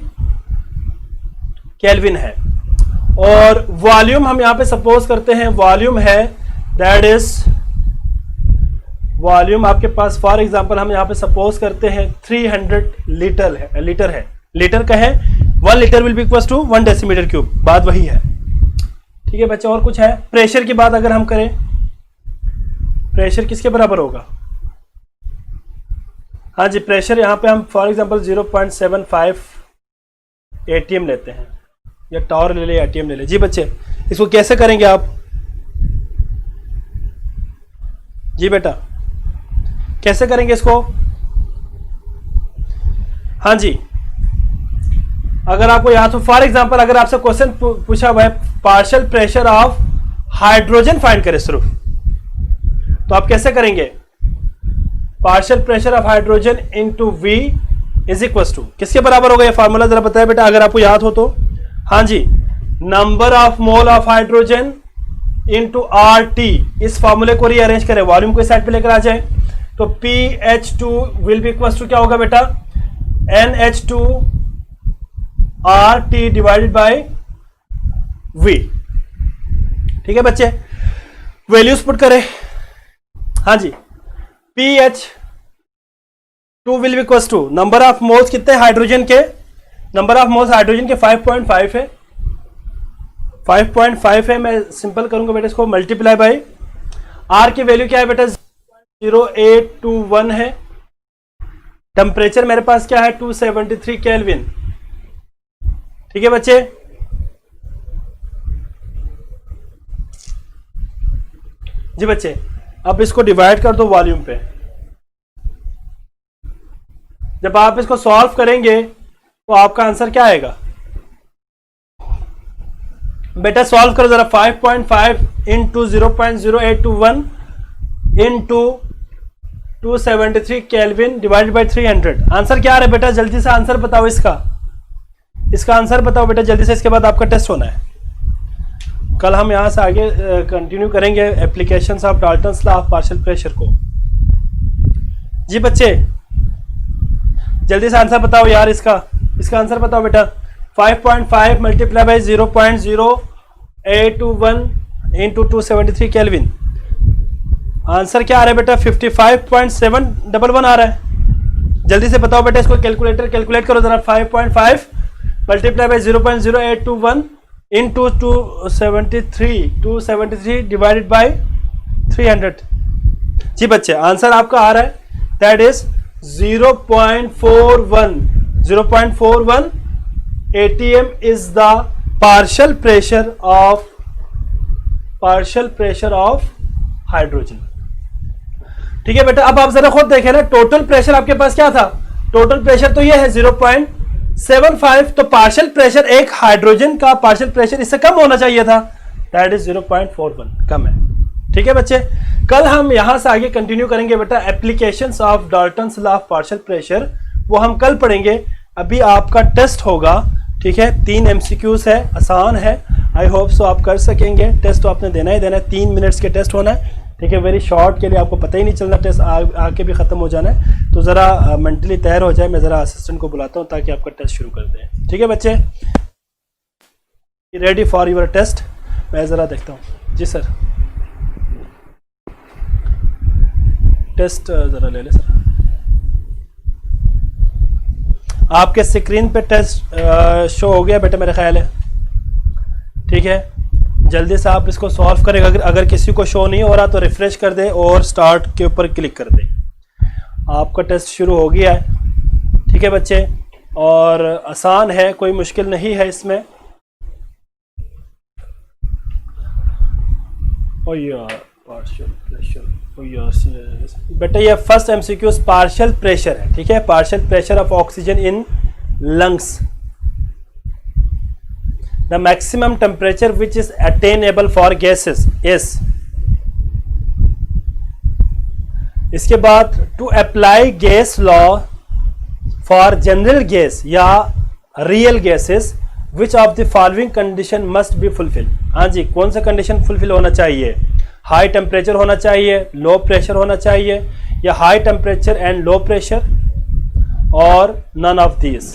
Speaker 1: केल्विन है। और वॉल्यूम हम यहां पे सपोज करते हैं, वॉल्यूम है दैट इज, वॉल्यूम आपके पास फॉर एग्जांपल हम यहां पे सपोज करते हैं 300 लीटर है, लीटर का है। 1 litre will be equal to 1 decimetre cube, बात वही है, ठीक है बच्चे। और कुछ है? प्रेशर की बात अगर हम करें, प्रेशर किसके बराबर होगा? हाँ जी, प्रेशर यहां पे हम फॉर एग्जांपल 0.75 ATM लेते हैं, या टॉर ले ले, ATM ले ले। जी बच्चे, इसको कैसे करेंगे आप? जी बेटा, कैसे करेंगे इसको? हाँ जी, अगर आपको याद हो, फॉर एग्जांपल अगर आपसे क्वेश्चन पूछा हुआ है partial pressure of hydrogen find करें सिर्फ, तो आप कैसे करेंगे? Partial pressure of hydrogen into V is equal to, किसके बराबर होगा ये फार्मूला जरा बताया बेटा अगर आपको याद हो तो। हाँ जी, number of mole of hydrogen into RT। इस फार्मूले को रीअरेंज करें, वॉल्यूम को इस साइड पे लेकर आ जाए, तो PH2 will be equal to क्या होगा बेटा, NH2 RT divided by V। ठीक है बच्चे, वैल्यूज पुट करें। हाँ जी, PH2 will be equal to number of moles कितने हाइड्रोजन के, नंबर ऑफ मोल्स हाइड्रोजन के 5.5 है, 5.5 है। मैं सिंपल करूंगा बेटा इसको, मल्टीप्लाई बाय R की वैल्यू क्या है बेटा 0821 है। टेम्परेचर मेरे पास क्या है 273 केल्विन। ठीक है बच्चे, जी बच्चे अब इसको डिवाइड कर दो वॉल्यूम पे। जब आप इसको सॉल्व करेंगे तो आपका आंसर क्या आएगा बेटा, सॉल्व करो जरा। 5.5 into 0.0821 into 273 kelvin divided by 300, answer क्या आ रहा है बेटा, जल्दी से आंसर बताओ इसका आंसर बताओ बेटा जल्दी से, इसके बाद आपका टेस्ट होना है। कल हम यहां से आगे कंटिन्यू करेंगे applications of Dalton's law of partial pressure को। जी बच्चे जल्दी से आंसर बताओ यार, इसका आंसर बताओ बेटा। 5.5 multiply by 0.0821 into 273 kelvin, answer क्या आ रहा है बेटा 55.711 आ रहा है। जल्दी से बताओ बेटा इसको, कैलकुलेट करो जरा। 5.5 multiply by 0.0821 into 273 divided by 300। जी बच्चे आंसर आपका आ रहा है that is 0.41 ATM is the partial pressure of hydrogen. ठीक है बेटा, अब आप जरा खुद देखें ना, टोटल प्रेशर आपके पास क्या था, टोटल प्रेशर तो ये है 0.75, तो पार्शियल प्रेशर एक हाइड्रोजन का पार्शियल प्रेशर इससे कम होना चाहिए था, दैट इज 0.41, कम है। ठीक है बच्चे, कल हम यहां से आगे कंटिन्यू करेंगे बेटा applications of Dalton's law of partial pressure, वो हम कल पढ़ेंगे। अभी आपका टेस्ट होगा, ठीक है, 3 MCQs है, आसान है, आई होप सो आप कर सकेंगे। टेस्ट तो आपने देना ही देना है, 3 मिनट्स के टेस्ट होना है। ठीक है, वेरी शॉर्ट के लिए आपको पता ही नहीं चलना, टेस्ट आके भी ख़त्म हो जाना है, तो ज़रा मेंटली तैयार हो जाए। मैं ज़रा असिस्टेंट को बुलाता हूँ ताकि आपका टेस्ट शुरू कर दें। ठीक है बच्चे, रेडी फॉर योर टेस्ट। मैं ज़रा देखता हूँ, जी सर टेस्ट ज़रा ले लें सर। आपके स्क्रीन पे टेस्ट शो हो गया बेटा मेरा ख्याल है। ठीक है, जल्दी से आप इसको सॉल्व करें। अगर किसी को शो नहीं हो रहा तो रिफ्रेश कर दे और स्टार्ट के ऊपर क्लिक कर दे। आपका टेस्ट शुरू हो गया है। ठीक है बच्चे, और आसान है, कोई मुश्किल नहीं है इसमें। ओ यार पार्शियल प्रेशर, ओ यार बेटा ये फर्स्ट MCQ पार्शियल प्रेशर है। ठीक है, partial pressure of oxygen in lungs, the maximum temperature which is attainable for gases is। इसके बाद to apply gas law for general gas या real gases which of the following condition must be fulfilled। हाँ जी, कौन सा कंडीशन फुलफिल होना चाहिए, हाई टेम्परेचर होना चाहिए, लो प्रेशर होना चाहिए, या high temperature and low pressure, और none of these.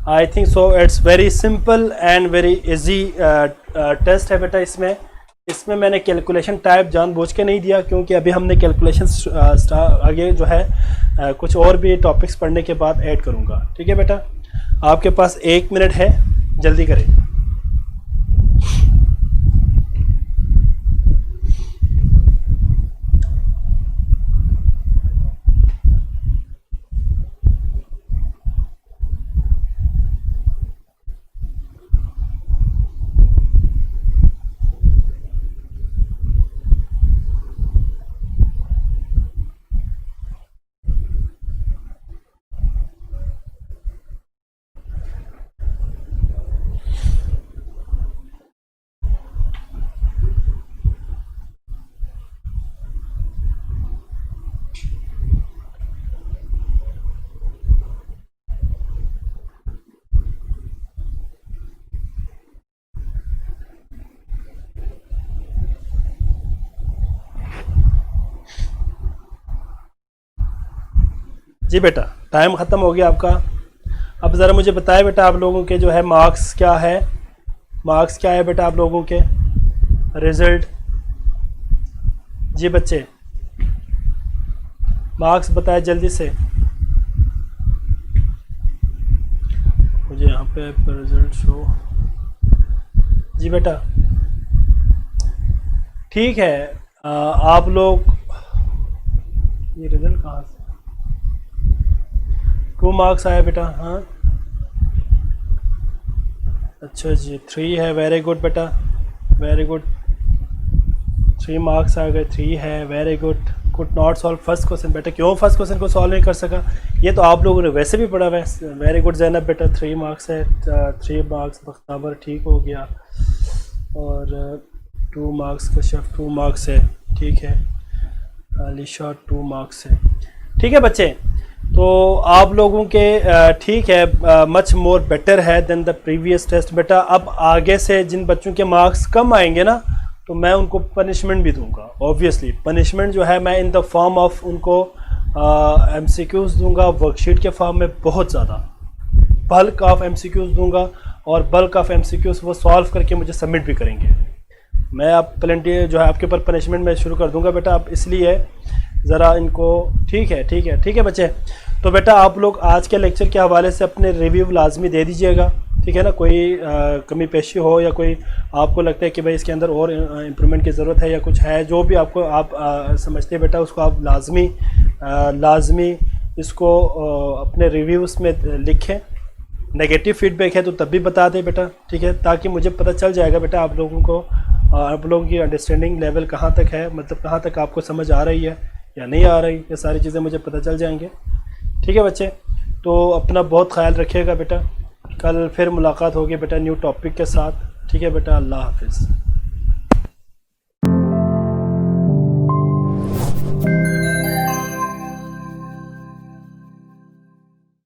Speaker 1: I think so it's very simple and very easy test है बेटा। इसमें मैंने कैलकुलेशन टाइप जानबूझ के नहीं दिया, क्योंकि अभी हमने कैलकुलेशन आगे जो है कुछ और भी टॉपिक्स पढ़ने के बाद ऐड करूँगा। ठीक है बेटा, आपके पास 1 मिनट है, जल्दी करें। जी बेटा, टाइम ख़त्म हो गया आपका। अब ज़रा मुझे बताएं बेटा, आप लोगों के जो है मार्क्स क्या है, मार्क्स क्या है बेटा आप लोगों के, रिज़ल्ट। जी बच्चे, मार्क्स बताएं जल्दी से मुझे, यहाँ पे रिज़ल्ट शो। जी बेटा, ठीक है। आप लोग, ये रिज़ल्ट कहाँ से, 2 मार्क्स आया बेटा। हाँ अच्छा जी, 3 है, वेरी गुड बेटा, वेरी गुड, 3 मार्क्स आ गए, 3 है, very good. Could not solve first question, बेटा क्यों फर्स्ट क्वेश्चन को सॉल्व नहीं कर सका, ये तो आप लोगों ने वैसे भी पढ़ा हुआ है। वेरी गुड जैनब बेटा, 3 मार्क्स है, 3 मार्क्स बख्ताबर ठीक हो गया, और 2 मार्क्स का शेफ 2 मार्क्स है, ठीक है, अलीशा 2 मार्क्स है, ठीक है बच्चे। तो आप लोगों के ठीक है, मच मोर बेटर है देन द प्रीवियस टेस्ट बेटा। अब आगे से जिन बच्चों के मार्क्स कम आएंगे ना, तो मैं उनको पनिशमेंट भी दूंगा। ऑब्वियसली पनिशमेंट जो है मैं इन द फॉर्म ऑफ उनको MCQs दूंगा, वर्कशीट के फॉर्म में बहुत ज़्यादा बल्क ऑफ MCQs दूंगा, और बल्क ऑफ MCQs वो सॉल्व करके मुझे सबमिट भी करेंगे। मैं आप प्लेंटी जो है आपके ऊपर पनिशमेंट मैं शुरू कर दूंगा बेटा, आप इसलिए ज़रा इनको, ठीक है ठीक है ठीक है बच्चे। तो बेटा आप लोग आज के लेक्चर के हवाले से अपने रिव्यू लाजमी दे दीजिएगा, ठीक है ना। कोई कमी पेशी हो या कोई आपको लगता है कि भाई इसके अंदर और इम्प्रूवमेंट की ज़रूरत है या कुछ है, जो भी आपको आप समझते हैं बेटा, उसको आप लाजमी इसको अपने रिव्यूज़ में लिखें। नेगेटिव फीडबैक है तो तब भी बता दें बेटा, ठीक है, ताकि मुझे पता चल जाएगा बेटा आप लोगों को, आप लोगों की अंडरस्टैंडिंग लेवल कहाँ तक है, मतलब कहाँ तक आपको समझ आ रही है या नहीं आ रही, ये सारी चीज़ें मुझे पता चल जाएंगे, ठीक है बच्चे। तो अपना बहुत ख्याल रखिएगा बेटा, कल फिर मुलाकात होगी बेटा न्यू टॉपिक के साथ, ठीक है बेटा, अल्लाह हाफिज़।